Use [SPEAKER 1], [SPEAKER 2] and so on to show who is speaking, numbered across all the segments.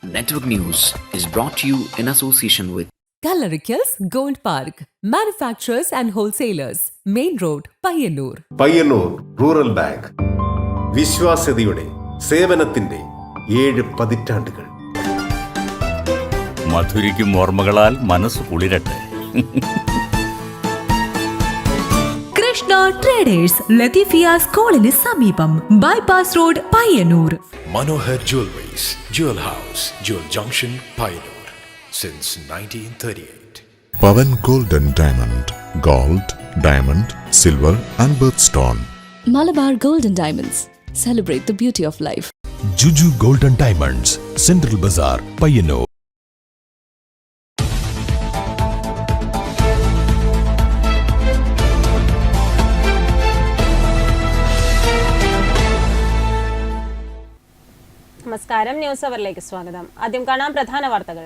[SPEAKER 1] Network News is brought to you in association with
[SPEAKER 2] Coloricals Gold Park, manufacturers and wholesalers, Main Road, Payyannur.
[SPEAKER 3] Payyannur rural bank വിശ്വാസ്യതയുടെ സേവനത്തിന്റെ 7 പതിറ്റാണ്ടുകൾ.
[SPEAKER 4] മധുരിക്കും ഓർമ്മകളാൽ മനസ്സ് കുളിരട്ടെ.
[SPEAKER 5] Krishna traders Latheefiya സ്കൂളിന് സമീപം bypass road Payyanur.
[SPEAKER 6] Manohar Jewelries, Jewel House, Jewel Junction, Payyanur, since 1938.
[SPEAKER 7] Pavan Gold and Diamond, Gold, Diamond, Silver and Birthstone.
[SPEAKER 8] Malabar Gold and Diamonds, celebrate the beauty of life.
[SPEAKER 9] Juju Gold and Diamonds, Central Bazaar, Payyannur.
[SPEAKER 10] നമസ്കാരം, news അവറിലേക്ക് സ്വാഗതം. ആദ്യം കാണാം പ്രധാന വാർത്തകൾ.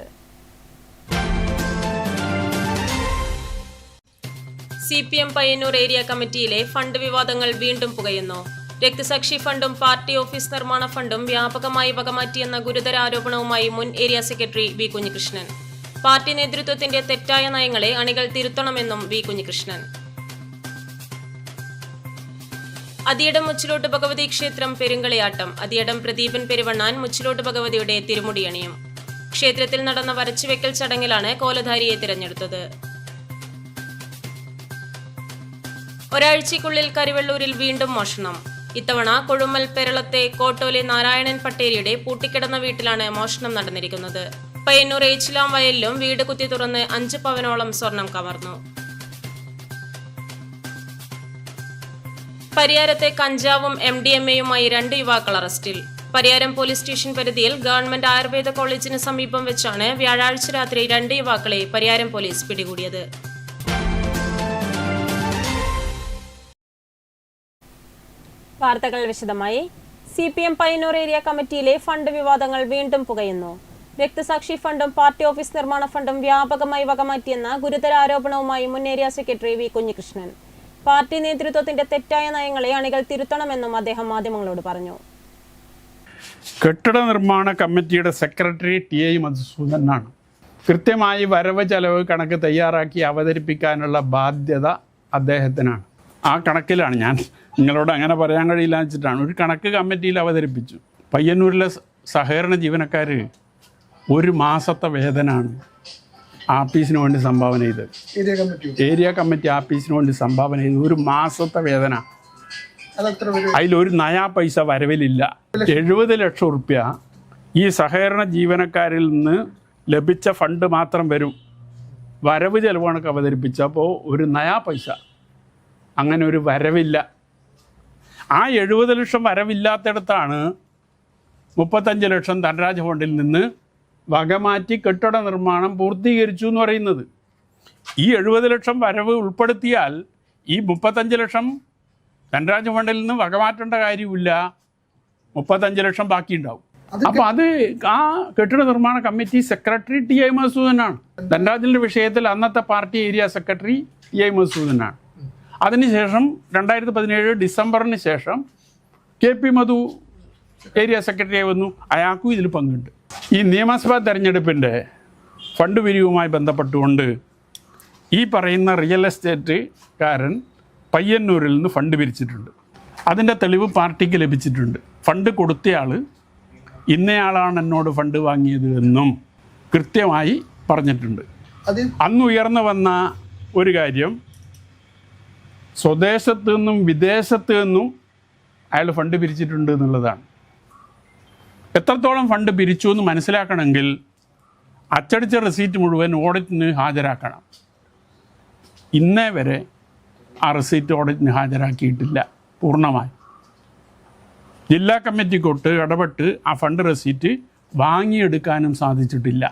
[SPEAKER 10] CPM Payyanur area കമ്മിറ്റിയിലെ fund വിവാദങ്ങൾ വീണ്ടും പുകയുന്നു. രക്തസാക്ഷി ഫണ്ടും പാർട്ടി ഓഫീസ് നിർമ്മാണ ഫണ്ടും വ്യാപകമായി വകമാറ്റിയെന്ന ഗുരുതര ആരോപണവുമായി മുൻ area secretary V Kunhikrishnan. Party നേതൃത്വത്തിന്റെ തെറ്റായ നയങ്ങളെ അണികൾ തിരുത്തണമെന്നും വി കുഞ്ഞികൃഷ്ണൻ. അതിയടം മുച്ചിലോട്ട് ഭഗവതി ക്ഷേത്രം പെരുങ്കളിയാട്ടം. അതിയടം പ്രദീപൻ പെരുവണ്ണാൻ മുച്ചിലോട്ട് ഭഗവതിയുടെ തിരുമുടിയണിയും. ക്ഷേത്രത്തിൽ നടന്ന വരച്ചുവെക്കൽ ചടങ്ങിലാണ് കോലധാരിയെ തിരഞ്ഞെടുത്തത്. ഒരാഴ്ചയ്ക്കുള്ളിൽ കരിവെള്ളൂരിൽ വീണ്ടും മോഷണം. ഇത്തവണ കൊഴുമൽ പെരളത്തെ കോട്ടോലെ നാരായണൻ പട്ടേരിയുടെ പൂട്ടിക്കിടന്ന വീട്ടിലാണ് മോഷണം നടന്നിരിക്കുന്നത്. പയ്യന്നൂർ ഏച്ചിലാം വയലിലും വീട് കുത്തി തുറന്ന് 5 പവനോളം സ്വർണം കവർന്നു. പരിയാരത്തെ കഞ്ചാവും MDMAയുമായി 2 യുവാക്കൾ അറസ്റ്റിൽ. പരിയാരം പോലീസ് സ്റ്റേഷൻ പരിധിയിൽ ഗവൺമെന്റ് ആയുർവേദ കോളേജിന് സമീപം വെച്ചാണ് വ്യാഴാഴ്ച രാത്രി 2 യുവാക്കളെ പരിയാരം പോലീസ് പിടികൂടിയത്. വാർത്തകൾ വിശദമായി. CPM പയ്യന്നൂർ ഏരിയ കമ്മിറ്റിയിലെ ഫണ്ട് വിവാദങ്ങൾ വീണ്ടും പുകയുന്നു. രക്തസാക്ഷി ഫണ്ടും പാർട്ടി ഓഫീസ് നിർമ്മാണ ഫണ്ടും വ്യാപകമായി വകമാറ്റിയെന്ന ഗുരുതര ആരോപണവുമായി മുൻ area secretary V Kunhikrishnan. Party നേതൃത്വത്തിന്റെ തെറ്റായ നയങ്ങളെ അണികൾ തിരുത്തണമെന്നും അദ്ദേഹം മാധ്യമങ്ങളോട് പറഞ്ഞു.
[SPEAKER 11] കെട്ടിട നിർമ്മാണ കമ്മിറ്റിയുടെ സെക്രട്ടറി TI മധുസൂദനാണ്. കൃത്യമായി വരവ് ചെലവ് കണക്ക് തയ്യാറാക്കി അവതരിപ്പിക്കാനുള്ള ബാധ്യത അദ്ദേഹത്തിനാണ്. ആ കണക്കിലാണ്, ഞാൻ നിങ്ങളോട് അങ്ങനെ പറയാൻ കഴിയില്ല വെച്ചിട്ടാണ് ഒരു കണക്ക് കമ്മിറ്റിയിൽ അവതരിപ്പിച്ചു. പയ്യന്നൂരിലെ സഹകരണ ജീവനക്കാർ 1 മാസത്തെ വേതനാണ് ആപ്പീസിന് വേണ്ടി സംഭാവന ചെയ്ത്. ഏരിയ കമ്മിറ്റി ആപ്പീസിന് വേണ്ടി സംഭാവന ചെയ്ത് 1 മാസത്തെ വേതന. അതിലൊരു നയാ പൈസ വരവിലില്ല. 70 ലക്ഷം റുപ്യ ഈ സഹകരണ ജീവനക്കാരിൽ നിന്ന് ലഭിച്ച ഫണ്ട് മാത്രം വരും. വരവ് ചെലവാണൊക്കെ അവതരിപ്പിച്ചപ്പോൾ ഒരു നയാ പൈസ അങ്ങനെ ഒരു വരവില്ല. ആ 70 ലക്ഷം വരവില്ലാത്തിടത്താണ് 35 ലക്ഷം ധനരാജ് ഫണ്ടിൽ നിന്ന് വകമാറ്റി കെട്ടിട നിർമ്മാണം പൂർത്തീകരിച്ചു എന്ന് പറയുന്നത്. ഈ 70 ലക്ഷം വരവ് ഉൾപ്പെടുത്തിയാൽ ഈ 35 ലക്ഷം ധനരാജ് ഫണ്ടിൽ നിന്ന് വകമാറ്റേണ്ട കാര്യമില്ല. 35 ലക്ഷം ബാക്കിയുണ്ടാവും. അപ്പോൾ അത് ആ കെട്ടിട നിർമ്മാണ കമ്മിറ്റി സെക്രട്ടറി TI മധുസൂദനാണ്. ധനരാജിൻ്റെ വിഷയത്തിൽ അന്നത്തെ പാർട്ടി ഏരിയ സെക്രട്ടറി TI മധുസൂദനാണ്. അതിനുശേഷം 2017 ഡിസംബറിന് ശേഷം KP മധു ഏരിയ സെക്രട്ടറിയായി വന്നു. അയാൾക്കും ഇതിൽ പങ്കുണ്ട്. ഈ നിയമസഭാ തെരഞ്ഞെടുപ്പിൻ്റെ ഫണ്ട് പിരിവുമായി ബന്ധപ്പെട്ടുകൊണ്ട് ഈ പറയുന്ന റിയൽ എസ്റ്റേറ്റുകാരൻ പയ്യന്നൂരിൽ നിന്ന് ഫണ്ട് പിരിച്ചിട്ടുണ്ട്. അതിൻ്റെ തെളിവ് പാർട്ടിക്ക് ലഭിച്ചിട്ടുണ്ട്. ഫണ്ട് കൊടുത്തയാൾ ഇന്നയാളാണ് എന്നോട് ഫണ്ട് വാങ്ങിയത് എന്നും കൃത്യമായി പറഞ്ഞിട്ടുണ്ട്. അന്ന് ഉയർന്നു വന്ന ഒരു കാര്യം, സ്വദേശത്ത് നിന്നും വിദേശത്ത് നിന്നും അയാൾ ഫണ്ട് പിരിച്ചിട്ടുണ്ട് എന്നുള്ളതാണ്. എത്രത്തോളം ഫണ്ട് പിരിച്ചു എന്ന് മനസ്സിലാക്കണമെങ്കിൽ അച്ചടിച്ച റെസീറ്റ് മുഴുവൻ ഓഡിറ്റിന് ഹാജരാക്കണം. ഇന്നേ വരെ ആ റെസീറ്റ് ഓഡിറ്റിന് ഹാജരാക്കിയിട്ടില്ല പൂർണ്ണമായി. ജില്ലാ കമ്മിറ്റിക്കൊട്ട് ഇടപെട്ട് ആ ഫണ്ട് റെസീറ്റ് വാങ്ങിയെടുക്കാനും സാധിച്ചിട്ടില്ല.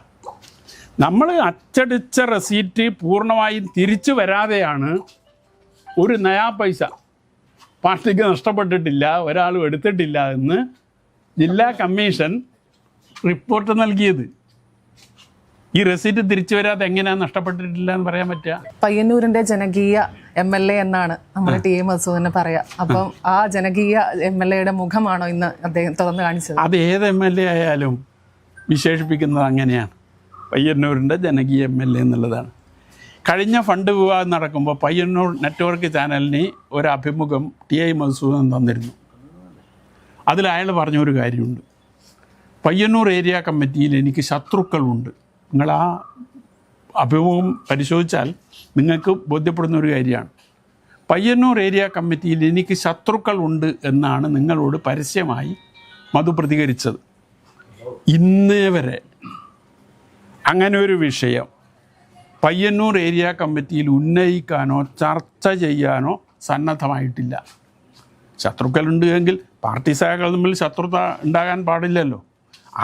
[SPEAKER 11] നമ്മൾ അച്ചടിച്ച റെസീറ്റ് പൂർണ്ണമായും തിരിച്ചു വരാതെയാണ് ഒരു നയാ പൈസ പാർട്ടിക്ക് നഷ്ടപ്പെട്ടിട്ടില്ല, ഒരാളും എടുത്തിട്ടില്ല എന്ന് ജില്ലാ കമ്മീഷൻ റിപ്പോർട്ട് നൽകിയത്. ഈ റെസീറ്റ് തിരിച്ചു വരാതെ എങ്ങനെയാണ് നഷ്ടപ്പെട്ടിട്ടില്ല എന്ന് പറയാൻ പറ്റുക?
[SPEAKER 12] പയ്യന്നൂരിന്റെ ജനകീയ MLA എന്നാണ് നമ്മൾ TI മധുസൂദനെ പറയാ. അപ്പം ആ ജനകീയ MLAയുടെ മുഖമാണോ ഇന്ന് അദ്ദേഹം തുറന്നു കാണിച്ചത്?
[SPEAKER 11] അത് ഏത് MLA ആയാലും വിശേഷിപ്പിക്കുന്നത് അങ്ങനെയാണ്. പയ്യന്നൂരിൻ്റെ ജനകീയ MLA എന്നുള്ളതാണ്. കഴിഞ്ഞ ഫണ്ട് വിവാദം നടക്കുമ്പോൾ പയ്യന്നൂർ നെറ്റ്വർക്ക് ചാനലിന് ഒരു അഭിമുഖം TI മധുസൂദനൻ തന്നിരുന്നു. അതിൽ അയാൾ പറഞ്ഞൊരു കാര്യമുണ്ട്. പയ്യന്നൂർ ഏരിയ കമ്മിറ്റിയിൽ എനിക്ക് ശത്രുക്കളുണ്ട്. നിങ്ങൾ ആ അഭിമുഖം പരിശോധിച്ചാൽ നിങ്ങൾക്ക് ബോധ്യപ്പെടുന്ന ഒരു കാര്യമാണ്. പയ്യന്നൂർ ഏരിയ കമ്മിറ്റിയിൽ എനിക്ക് ശത്രുക്കളുണ്ട് എന്നാണ് നിങ്ങളോട് പരസ്യമായി മധു പ്രതികരിച്ചത്. ഇന്നേ വരെ അങ്ങനെ ഒരു വിഷയം പയ്യന്നൂർ ഏരിയ കമ്മിറ്റിയിൽ ഉന്നയിക്കാനോ ചർച്ച ചെയ്യാനോ സന്നദ്ധമായിട്ടില്ല. ശത്രുക്കളുണ്ട് എങ്കിൽ പാർട്ടി സഖാക്കൾ തമ്മിൽ ശത്രുത ഉണ്ടാകാൻ പാടില്ലല്ലോ.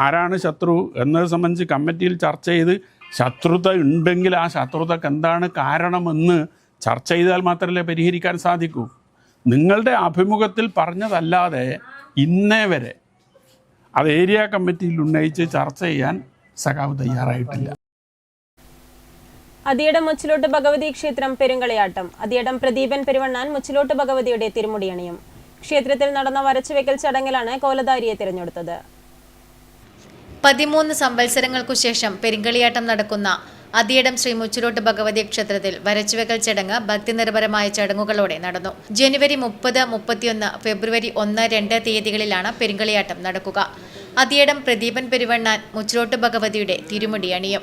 [SPEAKER 11] ആരാണ് ശത്രു എന്നത് സംബന്ധിച്ച് കമ്മിറ്റിയിൽ ചർച്ച ചെയ്ത് ശത്രുത ഉണ്ടെങ്കിൽ ആ ശത്രുതക്ക് എന്താണ് കാരണമെന്ന് ചർച്ച ചെയ്താൽ മാത്രമല്ലേ പരിഹരിക്കാൻ സാധിക്കൂ. നിങ്ങളുടെ അഭിമുഖത്തിൽ പറഞ്ഞതല്ലാതെ ഇന്നേ വരെ അത് ഏരിയ കമ്മിറ്റിയിൽ ഉന്നയിച്ച് ചർച്ച ചെയ്യാൻ സഖാവ് തയ്യാറായിട്ടില്ല.
[SPEAKER 10] അതിയടം മുച്ചിലോട്ട് ഭഗവതി ക്ഷേത്രം പെരുങ്കളിയാട്ടം. അതിയടം പ്രദീപൻ പെരുവണ്ണാൻ മുച്ചിലോട്ട് ഭഗവതിയുടെ തിരുമുടിയണിയും. ക്ഷേത്രത്തിൽ നടന്ന വരച്ചുവെക്കൽ ചടങ്ങിലാണ് കോലധാരിയെ തിരഞ്ഞെടുത്തത്.
[SPEAKER 13] 13 സംവത്സരങ്ങൾക്കു ശേഷം പെരുങ്കളിയാട്ടം നടക്കുന്ന അതിയടം ശ്രീ മുച്ചിലോട്ട് ഭഗവതി ക്ഷേത്രത്തിൽ വരച്ചുവെക്കൽ ചടങ്ങ് ഭക്തിനിർഭരമായ ചടങ്ങുകളോടെ നടന്നു. ജനുവരി 30, 31, ഫെബ്രുവരി 1, 2 തീയതികളിലാണ് പെരുങ്കളിയാട്ടം നടക്കുക. അതിയടം പ്രദീപൻ പെരുവണ്ണാൻ മുച്ചിലോട്ട് ഭഗവതിയുടെ തിരുമുടിയണിയും.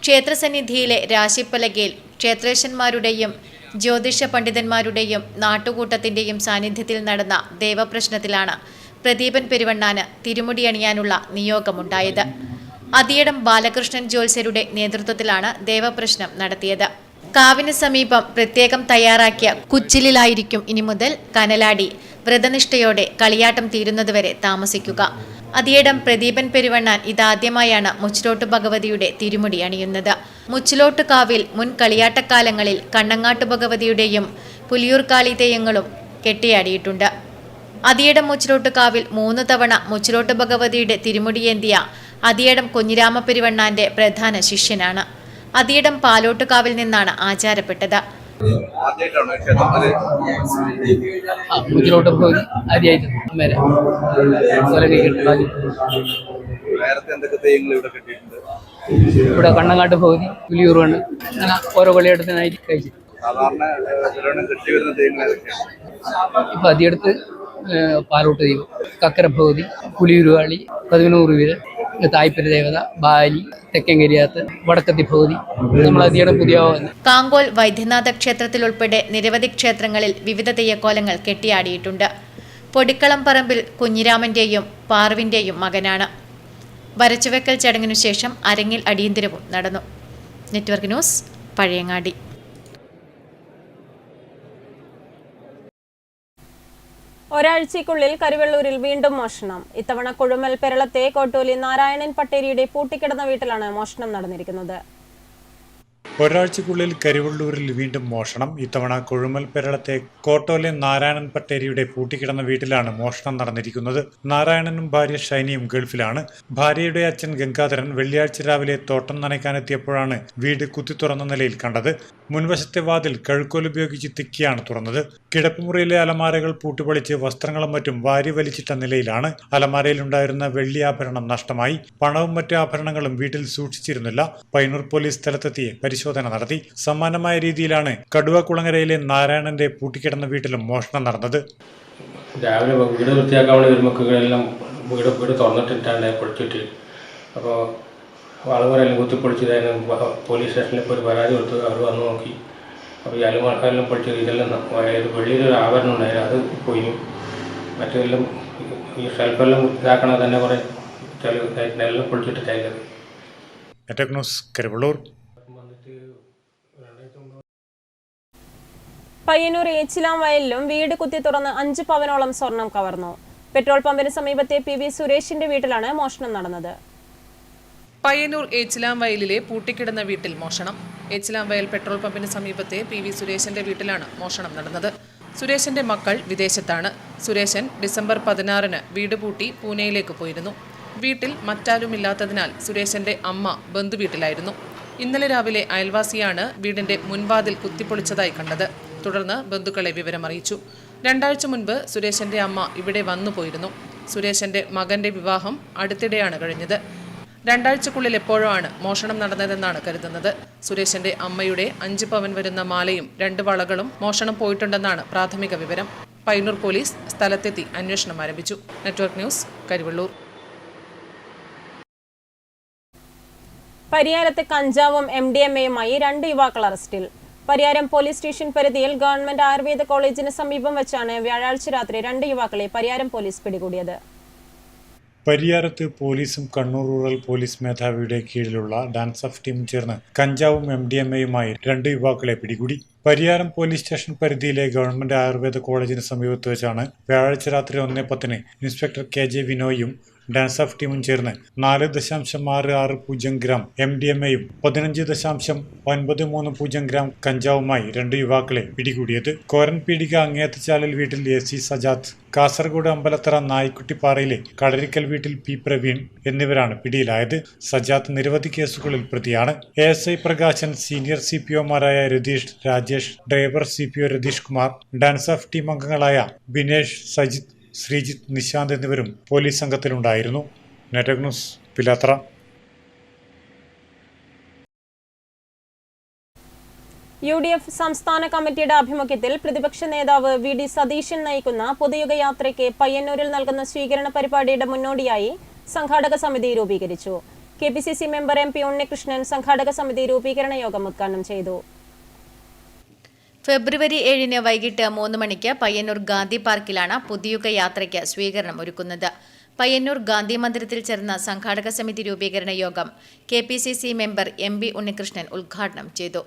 [SPEAKER 13] ക്ഷേത്രസന്നിധിയിലെ രാശിപ്പലകയിൽ ക്ഷേത്രേശന്മാരുടെയും ജ്യോതിഷ പണ്ഡിതന്മാരുടെയും നാട്ടുകൂട്ടത്തിന്റെയും സാന്നിധ്യത്തിൽ നടന്ന ദേവപ്രശ്നത്തിലാണ് പ്രദീപൻ പെരുവണ്ണാന് തിരുമുടിയണിയാനുള്ള നിയോഗമുണ്ടായത്. അതിയടം ബാലകൃഷ്ണൻ ജ്യോത്സ്യരുടെ നേതൃത്വത്തിലാണ് ദേവപ്രശ്നം നടത്തിയത്. കാവിന് സമീപം പ്രത്യേകം തയ്യാറാക്കിയ കുച്ചിലിലായിരിക്കും ഇനി മുതൽ കനലാടി വ്രതനിഷ്ഠയോടെ കളിയാട്ടം തീരുന്നതുവരെ താമസിക്കുക. അതിയടം പ്രദീപൻ പെരുവണ്ണാൻ ഇതാദ്യമായാണ് മുച്ചിലോട്ട് ഭഗവതിയുടെ തിരുമുടി അണിയുന്നത്. മുച്ചിലോട്ട് കാവിൽ മുൻ കളിയാട്ടക്കാലങ്ങളിൽ കണ്ണങ്ങാട്ട് ഭഗവതിയുടെയും പുലിയൂർക്കാളി തെയ്യങ്ങളും കെട്ടിയാടിയിട്ടുണ്ട്. അതിയടം മുച്ചിലോട്ട് കാവിൽ 3 തവണ മുച്ചിലോട്ട് ഭഗവതിയുടെ തിരുമുടിയേന്തിയ അതിയടം കുഞ്ഞിരാമ പെരുവണ്ണാന്റെ പ്രധാന ശിഷ്യനാണ്. അതിയടം പാലോട്ടുകാവിൽ നിന്നാണ് ആചാരപ്പെട്ടത്.
[SPEAKER 14] ഇവിടെ കണ്ണങ്ങാട്ട് ഭഗവതി, പുലിയൂർ കണ്ണ്, അങ്ങനെ ഓരോ കളിയാട്ടത്തിനായിട്ട് കഴിച്ചു. ഇപ്പൊ അതിയടുത്ത് പാലോട്ട് ദൈവം, കക്കര ഭഗവതി, പുലിയൂരുകാളി, 11 വീരൻ, തായ്പര ദേവത, ബാലി, തെക്കൻകരിയാത്ത്, വടക്കത്തി ഭഗവതി, നമ്മൾ അതിയുടെ പുതിയ.
[SPEAKER 13] കാങ്കോൽ വൈദ്യനാഥ ക്ഷേത്രത്തിൽ ഉൾപ്പെടെ നിരവധി ക്ഷേത്രങ്ങളിൽ വിവിധ തെയ്യക്കോലങ്ങൾ കെട്ടിയാടിയിട്ടുണ്ട്. പൊടിക്കളം പറമ്പിൽ കുഞ്ഞിരാമന്റെയും പാർവിന്റെയും മകനാണ്. വരച്ചുവെക്കൽ ചടങ്ങിനു ശേഷം അരങ്ങിൽ അടിയന്തരവും നടന്നു. Network news, Pazhayangadi.
[SPEAKER 10] ഒരാഴ്ചയ്ക്കുള്ളിൽ കരുവള്ളൂരിൽ വീണ്ടും മോഷണം. ഇത്തവണ കൊഴുമൽ പെരളത്തെ കോട്ടൂലി നാരായണൻ പട്ടേരിയുടെ പൂട്ടിക്കിടന്ന വീട്ടിലാണ് മോഷണം നടന്നിരിക്കുന്നത്.
[SPEAKER 15] ഒരാഴ്ചക്കുള്ളിൽ കരുവള്ളൂരിൽ വീണ്ടും മോഷണം. ഇത്തവണ കൊഴുമൽ പെരളത്തെ കോട്ടോലെ നാരായണൻ പട്ടേരിയുടെ പൂട്ടിക്കിടന്ന വീട്ടിലാണ് മോഷണം നടന്നിരിക്കുന്നത്. നാരായണനും ഭാര്യ ഷൈനിയും ഗൾഫിലാണ്. ഭാര്യയുടെ അച്ഛൻ ഗംഗാധരൻ വെള്ളിയാഴ്ച രാവിലെ തോട്ടം നനയ്ക്കാനെത്തിയപ്പോഴാണ് വീട് കുത്തി തുറന്ന നിലയിൽ കണ്ടത്. മുൻവശത്തെ വാതിൽ കഴുക്കോൽ ഉപയോഗിച്ച് തിക്കിയാണ് തുറന്നത്. കിടപ്പുമുറിയിലെ അലമാരകൾ പൂട്ടുപൊളിച്ച് വസ്ത്രങ്ങളും മറ്റും വാരി വലിച്ചിട്ട നിലയിലാണ്. അലമാരയിലുണ്ടായിരുന്ന വെള്ളി ആഭരണം നഷ്ടമായി. പണവും മറ്റു ആഭരണങ്ങളും വീട്ടിൽ സൂക്ഷിച്ചിരുന്നില്ല. പയ്യന്നൂർ പോലീസ് സ്ഥലത്തെത്തി പരിശോധന നടത്തി. സമാനമായ രീതിയിലാണ് കടുവക്കുളങ്ങരയിലെ നാരായണന്റെ പൂട്ടിക്കിടന്ന വീട്ടിലും മോഷണം നടന്നത്.
[SPEAKER 16] രാവിലെ വീട് വൃത്തിയാക്കാൻ വേണ്ടി വരുമ്പോൾ വീട് തുറന്നിട്ടിട്ടാണ് പൊളിച്ചിട്ട്. അപ്പോൾ ആളുകളെല്ലാം കുത്തിപ്പൊളിച്ചതായിരുന്നു. പോലീസ് സ്റ്റേഷനിൽ ഒരു പരാതി കൊടുത്ത് അവർ വന്ന് നോക്കി. അപ്പോൾ ഈ അലുമാൾക്കാരെല്ലാം പൊളിച്ചത് ഇതെല്ലാം വെള്ളിയിലൊരു ആഭരണം ഉണ്ടായിരുന്നു, അത് പോയി. മറ്റെല്ലാം ഈ ഷെൽഫെല്ലാം ഇതാക്കണത് തന്നെ കുറേ എല്ലാം പൊളിച്ചിട്ടിട്ടായിരുന്നത്.
[SPEAKER 10] പയ്യന്നൂർ ഏച്ചിലാം വയലിലും വീട് കുത്തി തുറന്ന് 5 പവനോളം സ്വർണം കവർന്നു. പെട്രോൾ പമ്പിന് സമീപത്തെ PV സുരേഷിന്റെ വീട്ടിലാണ് മോഷണം നടന്നത്.
[SPEAKER 17] പയ്യന്നൂർ ഏച്ചിലാം വയലിലെ പൂട്ടിക്കിടന്ന വീട്ടിൽ മോഷണം. ഏച്ചിലാം വയൽ പെട്രോൾ പമ്പിന് സമീപത്തെ PV സുരേഷിന്റെ വീട്ടിലാണ് മോഷണം നടന്നത്. സുരേഷിന്റെ മക്കൾ വിദേശത്താണ്. സുരേഷൻ ഡിസംബർ 16-ന് വീട് പൂട്ടി പൂനെയിലേക്ക് പോയിരുന്നു. വീട്ടിൽ മറ്റാരുമില്ലാത്തതിനാൽ സുരേഷിന്റെ അമ്മ ബന്ധുവീട്ടിലായിരുന്നു. ഇന്നലെ രാവിലെ അയൽവാസിയാണ് വീടിന്റെ മുൻവാതിൽ കുത്തിപ്പൊളിച്ചതായി കണ്ടത്. തുടർന്ന് ബന്ധുക്കളെ വിവരമറിയിച്ചു. 2 ആഴ്ച മുൻപ് സുരേഷിന്റെ അമ്മ ഇവിടെ വന്നു പോയിരുന്നു. സുരേഷിന്റെ മകന്റെ വിവാഹം അടുത്തിടെയാണ് കഴിഞ്ഞത്. രണ്ടാഴ്ചക്കുള്ളിൽ എപ്പോഴോ ആണ് മോഷണം നടന്നതെന്നാണ് കരുതുന്നത്. സുരേഷിന്റെ അമ്മയുടെ 5 പവൻ വരുന്ന മാലയും 2 വളകളും മോഷണം പോയിട്ടുണ്ടെന്നാണ് പ്രാഥമിക വിവരം. പയ്യന്നൂർ പോലീസ് സ്ഥലത്തെത്തി അന്വേഷണം ആരംഭിച്ചു. Network news, Karivellur.
[SPEAKER 10] പരിയാരത്ത് കഞ്ചാവും MDMAയുമായി 2 യുവാക്കൾ അറസ്റ്റിൽ. പരിയാരം പോലീസ് സ്റ്റേഷൻ പരിധിയിൽ ഗവൺമെന്റ് ആയുർവേദ കോളേജിന് സമീപം വെച്ചാണ് വ്യാഴാഴ്ച രാത്രി 2 യുവാക്കളെ പരിയാരം പോലീസ് പിടികൂടിയത്.
[SPEAKER 15] പരിയാരത്ത് പോലീസും കണ്ണൂർ റൂറൽ പോലീസ് മേധാവിയുടെ കീഴിലുള്ള ഡാൻസ് ഓഫ് ടീമും ചേർന്ന് കഞ്ചാവും MDMAയുമായി 2 യുവാക്കളെ പിടികൂടി. പരിയാരം പോലീസ് സ്റ്റേഷൻ പരിധിയിലെ ഗവൺമെന്റ് ആയുർവേദ കോളേജിന് സമീപത്ത് വെച്ചാണ് വ്യാഴാഴ്ച രാത്രി 1:10 ഇൻസ്പെക്ടർ KJ വിനോയും ഡാൻസ് ഓഫ് ടീമും ചേർന്ന് 4.660 ഗ്രാം MDMAയും 15.930 ഗ്രാം കഞ്ചാവുമായി 2 യുവാക്കളെ പിടികൂടിയത്. കോരൻ പീടിക അങ്ങേത്തച്ചാലിൽ വീട്ടിൽ AC സജാദ്, കാസർഗോഡ് അമ്പലത്തറ നായിക്കുട്ടിപ്പാറയിലെ കളരിക്കൽ വീട്ടിൽ P പ്രവീൺ എന്നിവരാണ് പിടിയിലായത്. സജാദ് നിരവധി കേസുകളിൽ പ്രതിയാണ്. ASI പ്രകാശൻ, സീനിയർ CPOമാരായ Ratheesh, Rajesh, driver CPO Ratheesh Kumar, DANSAF team അംഗങ്ങളായ ബിനേഷ്, സജിത്, ശ്രീജിത്ത്, നിശാന്ത് എന്നിവരും പോലീസ് സംഘത്തിലുണ്ടായിരുന്നു. Network news, Pilathara.
[SPEAKER 10] UDF സംസ്ഥാന കമ്മിറ്റിയുടെ ആഭിമുഖ്യത്തിൽ പ്രതിപക്ഷ നേതാവ് VD സതീശൻ നയിക്കുന്ന പൊതുയുഗ യാത്രയ്ക്ക് പയ്യന്നൂരിൽ നൽകുന്ന സ്വീകരണ പരിപാടിയുടെ മുന്നോടിയായി സംഘാടക സമിതി രൂപീകരിച്ചു. KPCC മെമ്പർ MP ഉണ്ണികൃഷ്ണൻ സംഘാടക സമിതി രൂപീകരണ യോഗം ഉദ്ഘാടനം ചെയ്തു.
[SPEAKER 13] ഫെബ്രുവരി 7 വൈകിട്ട് 3 മണിക്ക് പയ്യന്നൂർ ഗാന്ധി പാർക്കിലാണ് പൊതുയുഗ യാത്രയ്ക്ക് സ്വീകരണം ഒരുക്കുന്നത്. പയ്യന്നൂർ ഗാന്ധി മന്ദിരത്തിൽ ചേർന്ന സംഘാടക സമിതി രൂപീകരണ യോഗം KPCC മെമ്പർ MP ഉണ്ണികൃഷ്ണൻ ഉദ്ഘാടനം ചെയ്തു.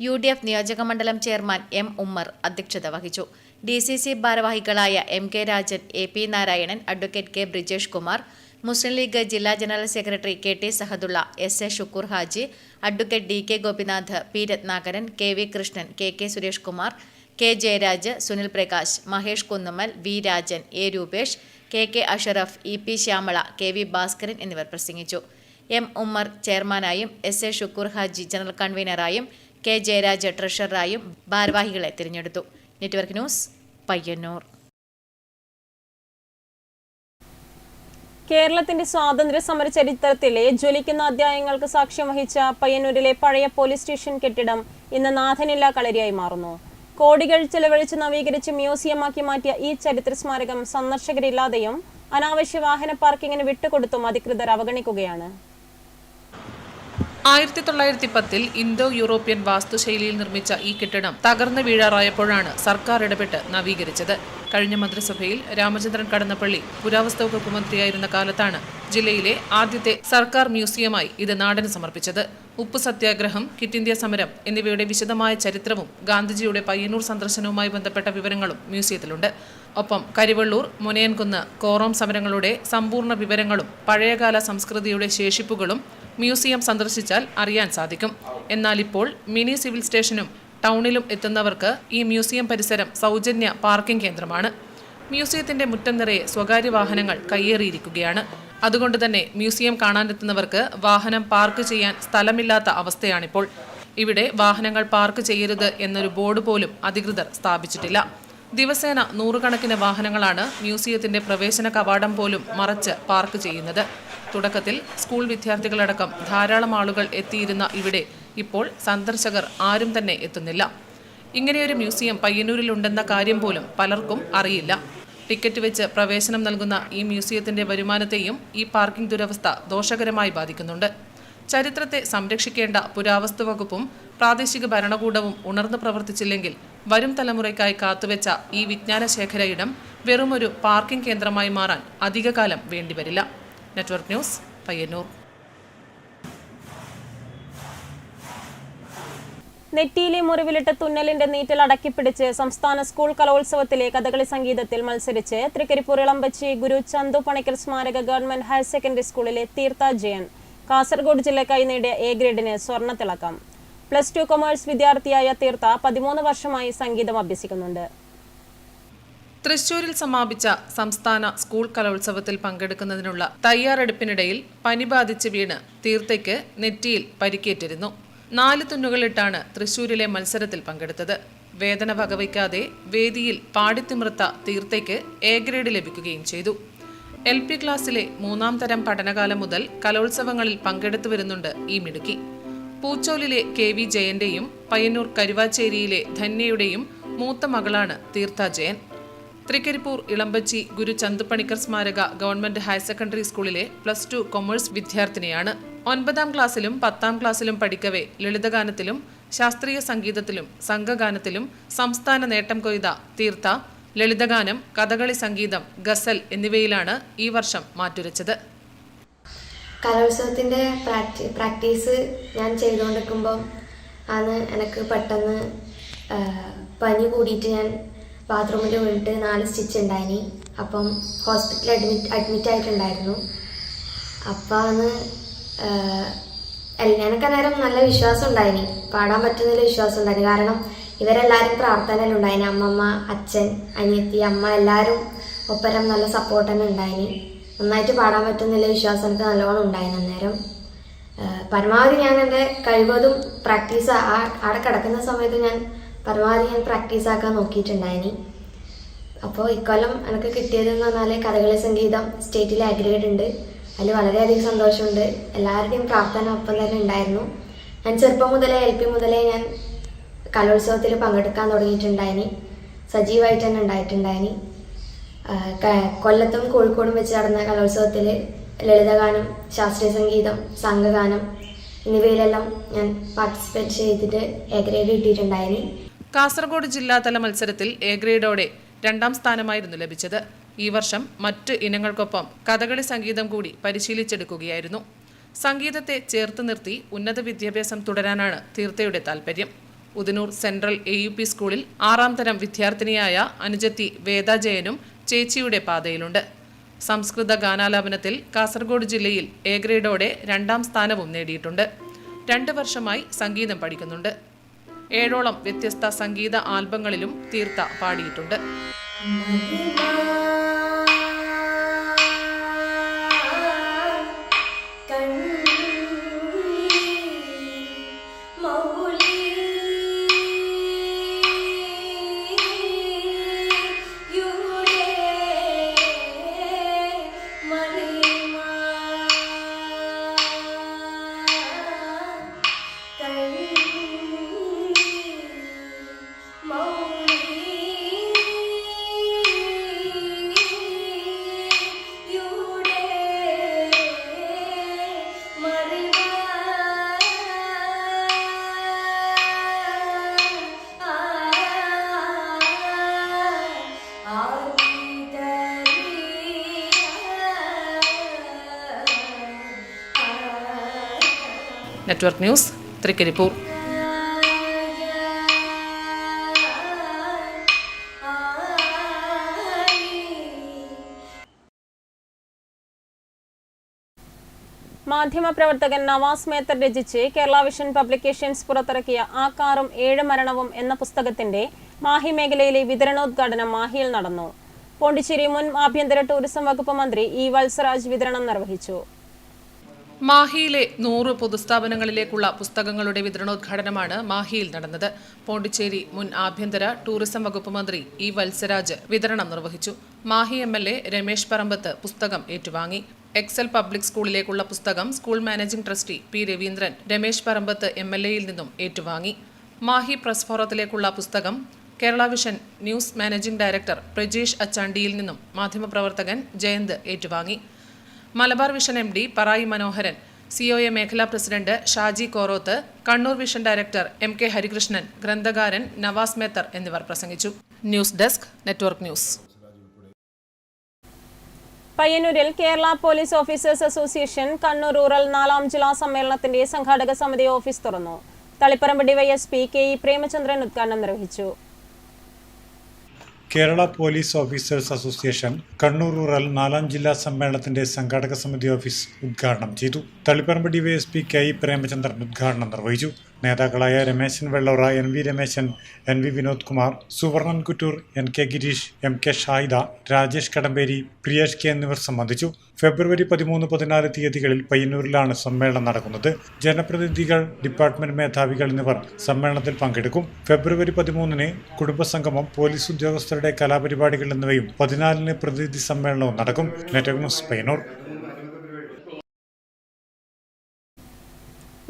[SPEAKER 13] UDF നിയോജക മണ്ഡലം ചെയർമാൻ M ഉമ്മർ അധ്യക്ഷത വഹിച്ചു. DCC ഭാരവാഹികളായ MK Rajan, AP Narayanan, advocate K Brijesh Kumar, Muslim League ജില്ലാ general secretary KT Sahadulla, SA Shukkur Haji, advocate DK Gopinath, P Ratnakaran, KV Krishnan, KK Suresh Kumar, K Jayaraj, Sunil Prakash, Mahesh Kunnummal, V Rajan, A Rupesh, KK Asharaf, EP Shyamala, KV Bhaskaran എന്നിവർ പ്രസംഗിച്ചു. M ഉമ്മർ ചെയർമാനായും SA ഷുക്കൂർ ഹാജി ജനറൽ കൺവീനറായും K ജയരാജ് ട്രഷററായും ഭാരവാഹികളെ തിരഞ്ഞെടുത്തു. Network news, Payyannur.
[SPEAKER 10] കേരളത്തിന്റെ സ്വാതന്ത്ര്യ സമര ചരിത്രത്തിലെ ജ്വലിക്കുന്ന അധ്യായങ്ങൾക്ക് സാക്ഷ്യം വഹിച്ച പയ്യന്നൂരിലെ പഴയ പോലീസ് സ്റ്റേഷൻ കെട്ടിടം ഇന്ന് നാഥനില്ലാ കളരിയായി മാറുന്നു. കോടികൾ ചെലവഴിച്ച് നവീകരിച്ച് മ്യൂസിയമാക്കി മാറ്റിയ ഈ ചരിത്ര സ്മാരകം സന്ദർശകരില്ലാതെയും അനാവശ്യ വാഹന പാർക്കിങ്ങിന് വിട്ടുകൊടുത്തും അധികൃതർ അവഗണിക്കുകയാണ്.
[SPEAKER 17] 1910 ഇന്തോ യൂറോപ്യൻ വാസ്തുശൈലിയിൽ നിർമ്മിച്ച ഈ കെട്ടിടം തകർന്നു വീഴാറായപ്പോഴാണ് സർക്കാർ ഇടപെട്ട് നവീകരിച്ചത്. കഴിഞ്ഞ മന്ത്രിസഭയിൽ രാമചന്ദ്രൻ കടന്നപ്പള്ളി പുരാവസ്തു വകുപ്പ് മന്ത്രിയായിരുന്ന കാലത്താണ് ജില്ലയിലെ ആദ്യത്തെ സർക്കാർ മ്യൂസിയമായി ഇത് നാടിന് സമർപ്പിച്ചത്. ഉപ്പു സത്യാഗ്രഹം, ക്വിറ്റ് ഇന്ത്യ സമരം എന്നിവയുടെ വിശദമായ ചരിത്രവും ഗാന്ധിജിയുടെ പയ്യന്നൂർ സന്ദർശനവുമായി ബന്ധപ്പെട്ട വിവരങ്ങളും മ്യൂസിയത്തിലുണ്ട്. ഒപ്പം കരിവള്ളൂർ, മുനയൻകുന്ന്, കോറോം സമരങ്ങളുടെ സമ്പൂർണ്ണ വിവരങ്ങളും പഴയകാല സംസ്കൃതിയുടെ ശേഷിപ്പുകളും മ്യൂസിയം സന്ദർശിച്ചാൽ അറിയാൻ സാധിക്കും. എന്നാൽ ഇപ്പോൾ മിനി സിവിൽ സ്റ്റേഷനും ടൗണിലും എത്തുന്നവർക്ക് ഈ മ്യൂസിയം പരിസരം സൗജന്യ പാർക്കിംഗ് കേന്ദ്രമാണ്. മ്യൂസിയത്തിന്റെ മുറ്റം നിറയെ സ്വകാര്യ വാഹനങ്ങൾ കയ്യേറിയിരിക്കുകയാണ്. അതുകൊണ്ട് തന്നെ മ്യൂസിയം കാണാനെത്തുന്നവർക്ക് വാഹനം പാർക്ക് ചെയ്യാൻ സ്ഥലമില്ലാത്ത അവസ്ഥയാണിപ്പോൾ. ഇവിടെ വാഹനങ്ങൾ പാർക്ക് ചെയ്യരുത് എന്നൊരു ബോർഡ് പോലും അധികൃതർ സ്ഥാപിച്ചിട്ടില്ല. ദിവസേന 100 കണക്കിന് വാഹനങ്ങളാണ് മ്യൂസിയത്തിന്റെ പ്രവേശന കവാടം പോലും മറച്ച് പാർക്ക് ചെയ്യുന്നത്. തുടക്കത്തിൽ സ്കൂൾ വിദ്യാർത്ഥികളടക്കം ധാരാളം ആളുകൾ എത്തിയിരുന്ന ഇവിടെ ഇപ്പോൾ സന്ദർശകർ ആരും തന്നെ എത്തുന്നില്ല. ഇങ്ങനെയൊരു മ്യൂസിയം പയ്യന്നൂരിലുണ്ടെന്ന കാര്യം പോലും പലർക്കും അറിയില്ല. ടിക്കറ്റ് വെച്ച് പ്രവേശനം നൽകുന്ന ഈ മ്യൂസിയത്തിന്റെ വരുമാനത്തെയും ഈ പാർക്കിംഗ് ദുരവസ്ഥ ദോഷകരമായി ബാധിക്കുന്നുണ്ട്. ചരിത്രത്തെ സംരക്ഷിക്കേണ്ട പുരാവസ്തു വകുപ്പും പ്രാദേശിക ഭരണകൂടവും ഉണർന്നു പ്രവർത്തിച്ചില്ലെങ്കിൽ വരും തലമുറയ്ക്കായി കാത്തുവെച്ച ഈ വിജ്ഞാനശേഖര ഇടം വെറുമൊരു പാർക്കിംഗ് കേന്ദ്രമായി മാറാൻ അധികകാലം വേണ്ടിവരില്ല. Network news, Payyanur.
[SPEAKER 10] നെറ്റിയിലെ മുറിവിലിട്ട് തുന്നലിന്റെ നീറ്റൽ അടക്കിപ്പിടിച്ച് സംസ്ഥാന സ്കൂൾ കലോത്സവത്തിലെ കഥകളി സംഗീതത്തിൽ മത്സരിച്ച് തൃക്കരിപ്പൂർ ഇളമ്പച്ചി ഗുരു ചന്തു പണിക്കർ സ്മാരക ഗവൺമെന്റ് ഹയർ സെക്കൻഡറി സ്കൂളിലെ തീർത്ഥ ജയൻ കാസർഗോഡ് ജില്ലക്കായി നേടിയ A ഗ്രേഡിന് സ്വർണ്ണത്തിളക്കം. +2 കൊമേഴ്സ് വിദ്യാർത്ഥിയായ തീർത്ഥ 13 വർഷമായി സംഗീതം അഭ്യസിക്കുന്നുണ്ട്.
[SPEAKER 17] തൃശൂരിൽ സമാപിച്ച സംസ്ഥാന സ്കൂൾ കലോത്സവത്തിൽ പങ്കെടുക്കുന്നതിനുള്ള തയ്യാറെടുപ്പിനിടയിൽ പനി ബാധിച്ച് വീണ് തീർത്ഥയ്ക്ക് നെറ്റിയിൽ പരിക്കേറ്റിരുന്നു. 4 തുന്നുകളിട്ടാണ് തൃശൂരിലെ മത്സരത്തിൽ പങ്കെടുത്തത്. വേദന വകവയ്ക്കാതെ വേദിയിൽ പാടിത്തിമിർത്ത തീർത്ഥയ്ക്ക് A ഗ്രേഡ് ലഭിക്കുകയും ചെയ്തു. LP ക്ലാസ്സിലെ 3ാം തരം പഠനകാലം മുതൽ കലോത്സവങ്ങളിൽ പങ്കെടുത്തു വരുന്നുണ്ട് ഈ മിടുക്കി. പൂച്ചോലിലെ KV ജയന്റെയും പയ്യന്നൂർ കരുവാച്ചേരിയിലെ ധന്യയുടെയും മൂത്ത മകളാണ് തീർത്ഥ ജയൻ. തൃക്കരിപ്പൂർ ഇളമ്പച്ചി ഗുരു ചന്തുപണിക്കർ സ്മാരക ഗവൺമെന്റ് ഹയർ സെക്കൻഡറി സ്കൂളിലെ +2 കൊമേഴ്സ് വിദ്യാർത്ഥിനിയാണ്. 9ാം ക്ലാസ്സിലും 10ാം ക്ലാസ്സിലും പഠിക്കവേ ലളിതഗാനത്തിലും ശാസ്ത്രീയ സംഗീതത്തിലും സംഘഗാനത്തിലും സംസ്ഥാന നേട്ടം കൊയ്ത തീർത്ഥ ലളിതഗാനം, കഥകളി സംഗീതം, ഗസൽ എന്നിവയിലാണ് ഈ വർഷം മാറ്റുരച്ചത്.
[SPEAKER 18] കലോത്സവത്തിൻ്റെ പ്രാക്ടീസ് ഞാൻ ചെയ്തുകൊണ്ടിരിക്കുമ്പം ആണ് എനിക്ക് പെട്ടെന്ന് പനി കൂടിയിട്ട് ഞാൻ ബാത്റൂമിൽ വീണിട്ട് 4 സ്റ്റിച്ച് ഉണ്ടായിനി. അപ്പം ഹോസ്പിറ്റലിൽ അഡ്മിറ്റ് ആയിട്ടുണ്ടായിരുന്നു. അപ്പം എനിക്ക് അന്നേരം നല്ല വിശ്വാസം ഉണ്ടായിനി, പാടാൻ പറ്റുന്നതിൽ വിശ്വാസം ഉണ്ടായിനി. കാരണം ഇവരെല്ലാവരും പ്രാർത്ഥനയിലുണ്ടായിനി. അമ്മമ്മ, അച്ഛൻ, അനിയത്തി, അമ്മ എല്ലാവരും ഒപ്പരം നല്ല സപ്പോർട്ട് തന്നെ ഉണ്ടായിനി. നന്നായിട്ട് പാടാൻ പറ്റുന്നില്ല വിശ്വാസം എനിക്ക് നല്ലോണം ഉണ്ടായിരുന്നു. അന്നേരം പരമാവധി ഞാൻ എൻ്റെ കഴിവതും പ്രാക്ടീസ് അവിടെ കിടക്കുന്ന സമയത്ത് ഞാൻ പരമാവധി ഞാൻ പ്രാക്ടീസ് ആക്കാൻ നോക്കിയിട്ടുണ്ടായിനി. അപ്പോൾ ഇക്കൊല്ലം എനിക്ക് കിട്ടിയതെന്ന് പറഞ്ഞാൽ കഥകളി സംഗീതം സ്റ്റേറ്റിൽ ഗ്രേഡ് ഉണ്ട്. അതിൽ വളരെയധികം സന്തോഷമുണ്ട്. എല്ലാവരുടെയും പ്രാർത്ഥന ഒപ്പം തന്നെ ഉണ്ടായിരുന്നു. ഞാൻ ചെറുപ്പം മുതലേ LP മുതലേ ഞാൻ കലോത്സവത്തിൽ പങ്കെടുക്കാൻ തുടങ്ങിയിട്ടുണ്ടായിനി. സജീവമായിട്ട് തന്നെ ഉണ്ടായിട്ടുണ്ടായിനി. കൊല്ലത്തും കോഴിക്കോടും വെച്ച് നടന്ന കലോത്സവത്തിൽ ലളിതഗാനം, ശാസ്ത്രീയ സംഗീതം, സംഘഗാനം എന്നിവയിലെല്ലാം ഞാൻ പാർട്ടിസിപ്പേറ്റ് ചെയ്തിട്ട് A ഗ്രേഡ് കിട്ടിയിട്ടുണ്ടായിനി.
[SPEAKER 17] കാസർഗോഡ് ജില്ലാതല മത്സരത്തിൽ A ഗ്രേഡോടെ 2ാം സ്ഥാനമായിരുന്നു ലഭിച്ചത്. ഈ വർഷം മറ്റ് ഇനങ്ങൾക്കൊപ്പം കഥകളി സംഗീതം കൂടി പരിശീലിച്ചെടുക്കുകയായിരുന്നു. സംഗീതത്തെ ചേർത്ത് നിർത്തി ഉന്നത വിദ്യാഭ്യാസം തുടരാനാണ് തീർത്ഥയുടെ താൽപ്പര്യം. ഉദനൂർ സെൻട്രൽ AUP സ്കൂളിൽ 6ാം തരം വിദ്യാർത്ഥിനിയായ അനുജത്തി വേദ ജയനും ചേച്ചിയുടെ പാതയിലുണ്ട്. സംസ്കൃത ഗാനാലാപനത്തിൽ കാസർഗോഡ് ജില്ലയിൽ A ഗ്രേഡോടെ 2ാം സ്ഥാനവും നേടിയിട്ടുണ്ട്. 2 വർഷമായി സംഗീതം പഠിക്കുന്നുണ്ട്. 7ഓളം വ്യത്യസ്ത സംഗീത ആൽബങ്ങളിലും തീർത്ഥ പാടിയിട്ടുണ്ട്. Network news, Thrikaripur.
[SPEAKER 10] മാധ്യമപ്രവർത്തകൻ നവാസ് മേത്തർ രചിച്ച് കേരള വിഷൻ പബ്ലിക്കേഷൻസ് പുറത്തിറക്കിയ ആ കാറും 7 മരണവും എന്ന പുസ്തകത്തിന്റെ മാഹി മേഖലയിലെ വിതരണോദ്ഘാടനം മാഹിയിൽ നടന്നു. പോണ്ടിച്ചേരി മുൻ ആഭ്യന്തര ടൂറിസം വകുപ്പ് മന്ത്രി E വത്സരാജ് വിതരണം നിർവഹിച്ചു.
[SPEAKER 17] മാഹിയിലെ 100 പൊതുസ്ഥാപനങ്ങളിലേക്കുള്ള പുസ്തകങ്ങളുടെ വിതരണോദ്ഘാടനമാണ് മാഹിയിൽ നടന്നത്. പോണ്ടിച്ചേരി മുൻ ആഭ്യന്തര ടൂറിസം വകുപ്പ് മന്ത്രി E വത്സരാജ് വിതരണം നിർവഹിച്ചു. മാഹി MLA രമേശ് പറമ്പത്ത് പുസ്തകം ഏറ്റുവാങ്ങി. എക്സൽ പബ്ലിക് സ്കൂളിലേക്കുള്ള പുസ്തകം school managing trustee P Raveendran Ramesh Parambath MLAയിൽ നിന്നും ഏറ്റുവാങ്ങി. മാഹി പ്രസ് ഫോറത്തിലേക്കുള്ള പുസ്തകം Kerala vision news managing director Prajeesh അച്ചാണ്ടിയിൽ നിന്നും മാധ്യമപ്രവർത്തകൻ ജയന്ത് ഏറ്റുവാങ്ങി. Malabar vision MD Parayi Manoharan, COA മേഖലാ president Shaji Koroth, Kannur vision director MK Harikrishnan, ഗ്രന്ഥകാരൻ നവാസ് മേത്തർ എന്നിവർ പ്രസംഗിച്ചു. News desk, network news.
[SPEAKER 10] പയ്യന്നൂരിൽ Kerala police officers association Kannur rural 4ാം ജില്ലാ സമ്മേളനത്തിന്റെ സംഘാടക സമിതി ഓഫീസ് തുറന്നു. തളിപ്പറമ്പ് DYSP KE പ്രേമചന്ദ്രൻ ഉദ്ഘാടനം നിർവഹിച്ചു.
[SPEAKER 15] Kerala police officers association Kannur rural 4ാം ജില്ലാ സമ്മേളനത്തിന്റെ സംഘാടക സമിതി ഓഫീസ് ഉദ്ഘാടനം ചെയ്തു. തളിപ്പറമ്പ് DYSP KE പ്രേമചന്ദ്രൻ ഉദ്ഘാടനം നിർവഹിച്ചു. നേതാക്കളായ Rameshan Vellora, NV Rameshan, NV Vinod Kumar, Suvarnan Kuttoor, NK Girish, MK Shayida, Rajesh Kadamberi, Priyesh K എന്നിവർ സംബന്ധിച്ചു. ഫെബ്രുവരി 13, 14 തീയതികളിൽ പയ്യന്നൂരിലാണ് സമ്മേളനം നടക്കുന്നത്. ജനപ്രതിനിധികൾ, ഡിപ്പാർട്ട്മെന്റ് മേധാവികൾ എന്നിവർ സമ്മേളനത്തിൽ പങ്കെടുക്കും. ഫെബ്രുവരി 13 കുടുംബസംഗമം, പോലീസ് ഉദ്യോഗസ്ഥരുടെ കലാപരിപാടികൾ എന്നിവയും 14 പ്രതിനിധി സമ്മേളനവും നടക്കും. Network news Payyanur.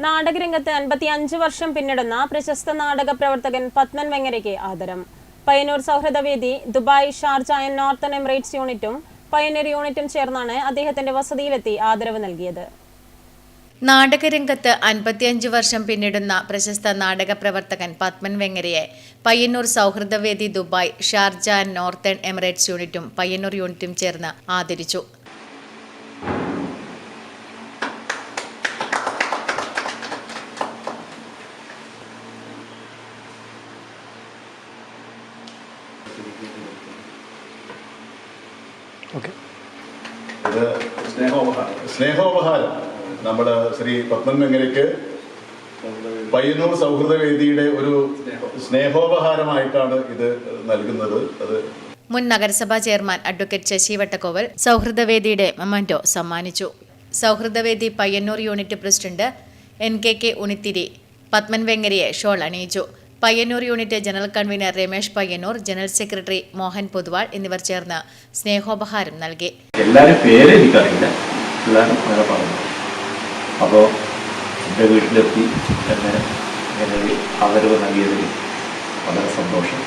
[SPEAKER 10] നാടകരംഗത്ത് 55 വർഷം പിന്നിടുന്ന പ്രശസ്ത നാടക പ്രവർത്തകൻ പത്മൻ വെങ്ങരയ്ക്ക് ആദരം. പയ്യന്നൂർ സൗഹൃദവേദി, Dubai, Sharjah and northern Emirates യൂണിറ്റും പയ്യന്നൂർ യൂണിറ്റും ചേർന്നാണ് അദ്ദേഹത്തിന്റെ വസതിയിലെത്തി ആദരവ് നൽകിയത്.
[SPEAKER 13] നാടകരംഗത്ത് 55 വർഷം പിന്നിടുന്ന പ്രശസ്ത നാടക പ്രവർത്തകൻ പത്മൻ വെങ്ങരയെ പയ്യന്നൂർ സൗഹൃദവേദി, Dubai, Sharjah and northern Emirates യൂണിറ്റും പയ്യന്നൂർ യൂണിറ്റും ചേർന്ന് ആദരിച്ചു.
[SPEAKER 19] ഇത് സ്നേഹോപഹാരം നമ്മുടെ ശ്രീ പത്മൻ വെങ്ങരയ്ക്ക് പയ്യന്നൂർ സൗഹൃദവേദിയുടെ ഒരു സ്നേഹോപഹാരമായിട്ടാണ് ഇത് നൽകുന്നത്. അത്
[SPEAKER 13] മുൻ നഗരസഭാ ചെയർമാൻ അഡ്വക്കേറ്റ് ശശി വട്ടക്കോവൽ സൗഹൃദവേദിയുടെ മൊമന്റോ സമ്മാനിച്ചു. സൗഹൃദവേദി Payyannur unit president NKK Unithiri Padman വെങ്ങരയെ ഷോൾ അണിയിച്ചു. Payyannur unit general convenor Ramesh Payyannur, general secretary Mohan Poduval എന്നിവർ ചേർന്ന് സ്നേഹോപഹാരം നൽകി.
[SPEAKER 20] എല്ലാവരും പേര് എനിക്കറിയില്ല, എല്ലാവരും അങ്ങനെ പറഞ്ഞു. അപ്പോൾ എൻ്റെ വീട്ടിലെത്തി എന്നെ ഇങ്ങനെ ആദരവ് നൽകിയതിൽ വളരെ സന്തോഷം.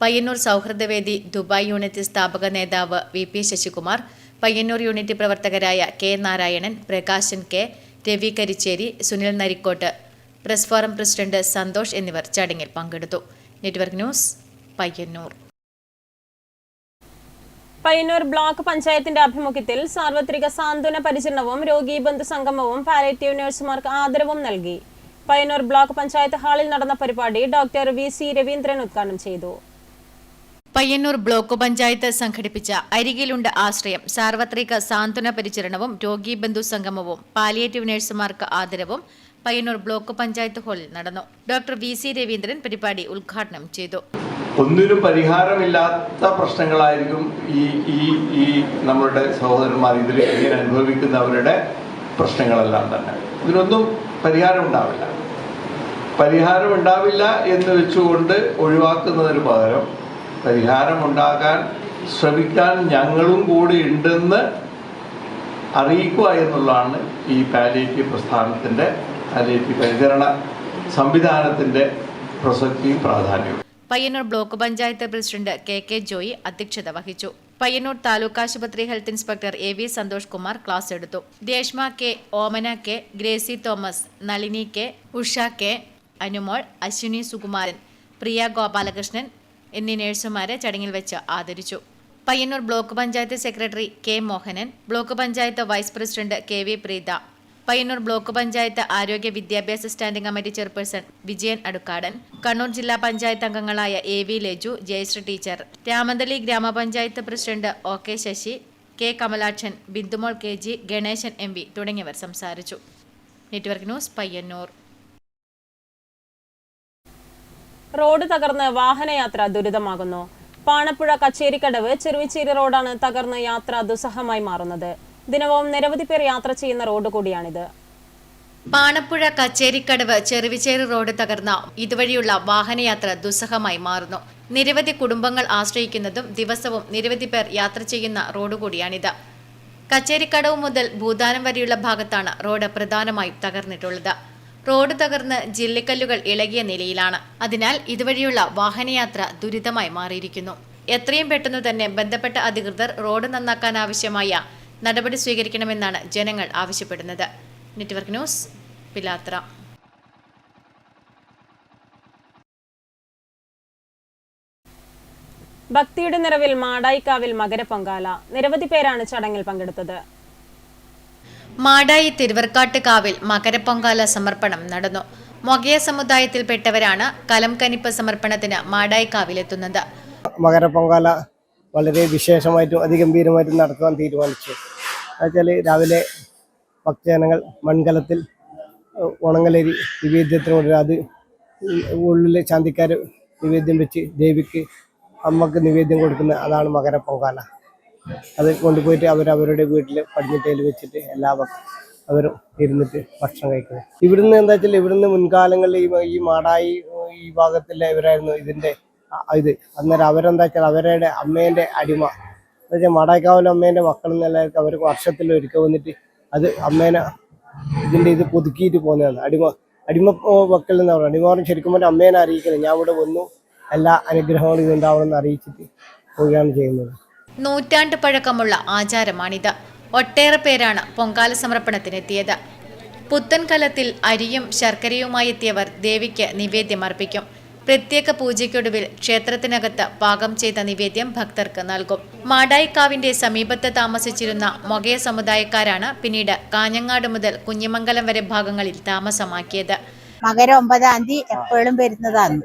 [SPEAKER 13] പയ്യന്നൂർ സൗഹൃദവേദി ദുബായ് യൂണിറ്റ് സ്ഥാപക നേതാവ് VP ശശികുമാർ, പയ്യന്നൂർ യൂണിറ്റ് പ്രവർത്തകരായ K Narayanan, Prakashan K, Ravi Karicheri, Sunil Narikkot, press forum president Santhosh എന്നിവർ ചടങ്ങിൽ പങ്കെടുത്തു. Network news Payyannur.
[SPEAKER 10] Payyannur block പഞ്ചായത്തിന്റെ ആഭിമുഖ്യത്തിൽ സാർവത്രിക സാന്ത്വന പരിചരണവും രോഗീ ബന്ധു സംഗമവും പാലിയേറ്റീവ് നഴ്സുമാർക്ക് ആദരവും നൽകി. പയ്യന്നൂർ ബ്ലോക്ക് പഞ്ചായത്ത് ഹാളിൽ നടന്ന പരിപാടി ഡോക്ടർ VC രവീന്ദ്രൻ ഉദ്ഘാടനം ചെയ്തു.
[SPEAKER 13] പയ്യന്നൂർ ബ്ലോക്ക് പഞ്ചായത്ത് സംഘടിപ്പിച്ച അരികിലുണ്ട് ആശ്രയം സാർവത്രിക സാന്ത്വന പരിചരണവും രോഗീ ബന്ധു സംഗമവും പാലിയേറ്റീവ് നഴ്സുമാർക്ക് ആദരവും പയ്യന്നൂർ ബ്ലോക്ക് പഞ്ചായത്ത് ഹാളിൽ നടന്നു. ഡോക്ടർ VC രവീന്ദ്രൻ പരിപാടി ഉദ്ഘാടനം ചെയ്തു.
[SPEAKER 21] ഒന്നിനും പരിഹാരമില്ലാത്ത പ്രശ്നങ്ങളായിരിക്കും ഈ നമ്മളുടെ സഹോദരന്മാർ ഇതിൽ ഇങ്ങനെ അനുഭവിക്കുന്നവരുടെ പ്രശ്നങ്ങളെല്ലാം തന്നെ. ഇതിനൊന്നും പരിഹാരമുണ്ടാവില്ല എന്ന് വെച്ചുകൊണ്ട് ഒഴിവാക്കുന്നതിന് പകരം പരിഹാരമുണ്ടാകാൻ ശ്രമിക്കാൻ ഞങ്ങളും കൂടി ഉണ്ടെന്ന് അറിയിക്കുക എന്നുള്ളതാണ് ഈ പാലിയേറ്റീവ് പ്രസ്ഥാനത്തിൻ്റെ, പാലിയേറ്റീവ് പരിചരണ സംവിധാനത്തിൻ്റെ പ്രസക്തിയും പ്രാധാന്യവും.
[SPEAKER 13] Payyannur block panchayat president KK Joy അധ്യക്ഷത വഹിച്ചു. പയ്യന്നൂർ താലൂക്ക് ആശുപത്രി health inspector AV Santhosh Kumar class എടുത്തു. Reshma K, Omana K, Gracy Thomas, Nalini K, Usha K, Anumol, Ashwini Sukumaran, Priya Gopalakrishnan എന്നീ നഴ്സുമാരെ ചടങ്ങിൽ വെച്ച് ആദരിച്ചു. Payyannur block panchayat secretary K Mohanan, block panchayat vice president KV Preetha, Payyannur block panchayat ആരോഗ്യ വിദ്യാഭ്യാസ standing committee chairperson Vijayan Adukkadan, Kannur ജില്ലാ പഞ്ചായത്ത് അംഗങ്ങളായ AV ലജു, ജയശ്രീ ടീച്ചർ, രാമന്തളി ഗ്രാമപഞ്ചായത്ത് president OK Sasi, K Kamalakshan, Bindumol KG, Ganesan MV തുടങ്ങിയവർ സംസാരിച്ചു. Network news Payyanur.
[SPEAKER 10] റോഡ് തകർന്ന് വാഹനയാത്ര ദുരിതമാകുന്നു. പാണപ്പുഴ കച്ചേരിക്കടവ് ചെറുവിച്ചേരി റോഡാണ് തകർന്ന് യാത്ര ദുസ്സഹമായി മാറുന്നത്. ദിനവും നിരവധി പേർ യാത്ര ചെയ്യുന്ന റോഡ് കൂടിയാണിത്.
[SPEAKER 13] പാണപ്പുഴ കച്ചേരിക്കടവ് ചെറുവിച്ചേരി റോഡ് തകർന്ന ഇതുവഴിയുള്ള വാഹനയാത്ര ദുസ്സഹമായി മാറുന്നു. നിരവധി കുടുംബങ്ങൾ ആശ്രയിക്കുന്നതും ദിവസവും നിരവധി പേർ യാത്ര ചെയ്യുന്ന റോഡ് കൂടിയാണിത്. കച്ചേരിക്കടവ് മുതൽ ഭൂതാനം വരെയുള്ള ഭാഗത്താണ് റോഡ് പ്രധാനമായും തകർന്നിട്ടുള്ളത്. റോഡ് തകർന്ന് ജില്ലിക്കല്ലുകൾ ഇളകിയ നിലയിലാണ്. അതിനാൽ ഇതുവഴിയുള്ള വാഹനയാത്ര ദുരിതമായി മാറിയിരിക്കുന്നു. എത്രയും പെട്ടെന്ന് തന്നെ ബന്ധപ്പെട്ട അധികൃതർ റോഡ് നന്നാക്കാൻ ആവശ്യമായ നടപടി സ്വീകരിക്കണമെന്നാണ് ജനങ്ങൾ ആവശ്യപ്പെടുന്നത്. Network news Pilathara.
[SPEAKER 10] ഭക്തിയുടെ നിറവിൽ മാടായിക്കാവിൽ മകരപ്പൊങ്കാല. നിരവധി പേരാണ് ചടങ്ങിൽ പങ്കെടുത്തത്.
[SPEAKER 13] മാടായി തിരുവർക്കാട്ട് കാവിൽ മകരപ്പൊങ്കാല സമർപ്പണം നടന്നു. മൊഗയ സമുദായത്തിൽപ്പെട്ടവരാണ് കലം കനിപ്പ് സമർപ്പണത്തിന് മാടായി കാവിലെത്തുന്നത്.
[SPEAKER 22] മകരപ്പൊങ്കാല വളരെ വിശേഷമായിട്ടും അതിഗംഭീരമായിട്ടും നടത്താൻ തീരുമാനിച്ചു. എന്നുവെച്ചാൽ രാവിലെ ഭക്തജനങ്ങൾ മൺകലത്തിൽ ഉണങ്ങലരി നിവേദ്യത്തിനോട് അത് ഉള്ളിൽ ചാന്തിക്കാർ നിവേദ്യം വെച്ച് ദേവിക്ക് അമ്മക്ക് നിവേദ്യം കൊടുക്കുന്ന അതാണ് മകര പൊങ്കാല. അത് കൊണ്ടുപോയിട്ട് അവരവരുടെ വീട്ടിൽ പടിഞ്ഞിട്ടയിൽ വെച്ചിട്ട് അവരും ഇരുന്നിട്ട് ഭക്ഷണം കഴിക്കുന്നത്. ഇവിടുന്ന് എന്താ വെച്ചാൽ ഇവിടുന്ന് മുൻകാലങ്ങളിൽ ഈ മാടായി ഈ ഭാഗത്തുള്ള ഇവരായിരുന്നു ഇതിൻ്റെ ഇത്. അന്നേരം അവരെന്താ വെച്ചാൽ അവരുടെ അമ്മേൻ്റെ അടിമ എന്താ വെച്ചാൽ മാടായിക്കാവിലെ അമ്മേൻ്റെ മക്കൾ എന്നുള്ളവർക്ക് അവർ വർഷത്തിൽ ഒരിക്കൽ വന്നിട്ട് അത് അമ്മേനെ ഇതിൻ്റെ ഇത് പുതുക്കിയിട്ട് പോകുന്നതാണ്. അടിമ മക്കൾ എന്ന് പറയുന്നത്. അടിമ ശരിക്കും പറഞ്ഞാൽ അമ്മേനെ അറിയിക്കുന്നത് ഞാൻ ഇവിടെ വന്നു, എല്ലാ അനുഗ്രഹങ്ങളും ഇതുണ്ടാവണമെന്ന് അറിയിച്ചിട്ട് പോവുകയാണ് ചെയ്യുന്നത്.
[SPEAKER 13] നൂറ്റാണ്ട് പഴക്കമുള്ള ആചാരമാണിത്. ഒട്ടേറെ പേരാണ് പൊങ്കാല സമർപ്പണത്തിനെത്തിയത്. പുത്തൻ കലത്തിൽ അരിയും ശർക്കരയുമായി എത്തിയവർ ദേവിക്ക് നിവേദ്യം അർപ്പിക്കും. പ്രത്യേക പൂജയ്ക്കൊടുവിൽ ക്ഷേത്രത്തിനകത്ത് പാകം ചെയ്ത നിവേദ്യം ഭക്തർക്ക് നൽകും. മാടായിക്കാവിന്റെ സമീപത്ത് താമസിച്ചിരുന്ന മൊഗയ സമുദായക്കാരാണ് പിന്നീട് കാഞ്ഞങ്ങാട് മുതൽ കുഞ്ഞിമംഗലം വരെ ഭാഗങ്ങളിൽ താമസമാക്കിയത്.
[SPEAKER 1] മകര 9-ാം തീയതി എപ്പോഴും വരുന്നതാണ്.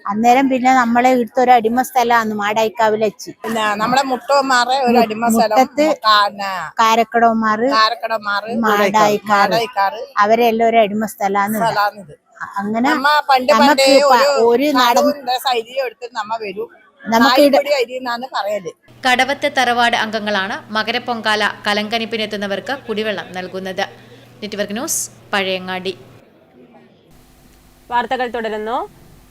[SPEAKER 1] അന്നേരം പിന്നെ നമ്മളെ ഇവിടുത്തെ ഒരു അടിമ സ്ഥലമാണ് മാടായിക്കാവിൽ വെച്ച്.
[SPEAKER 2] നമ്മളെ മുട്ടോമാറ് ഒരു അടിമ സ്ഥലം,
[SPEAKER 1] കാരക്കടോമാറ് മാടായിക്കാറ് അവരെല്ലാം ഒരു അടിമ സ്ഥലമാണ്. അങ്ങനെ നമുക്ക് ഒരു
[SPEAKER 13] കടവത്തെ തറവാട് അംഗങ്ങളാണ് മകരപ്പൊങ്കാല കലങ്കനിപ്പിനെത്തുന്നവർക്ക് കുടിവെള്ളം നൽകുന്നത്. Network news, Pazhayangadi.
[SPEAKER 10] വാർത്തകൾ തുടരുന്നു.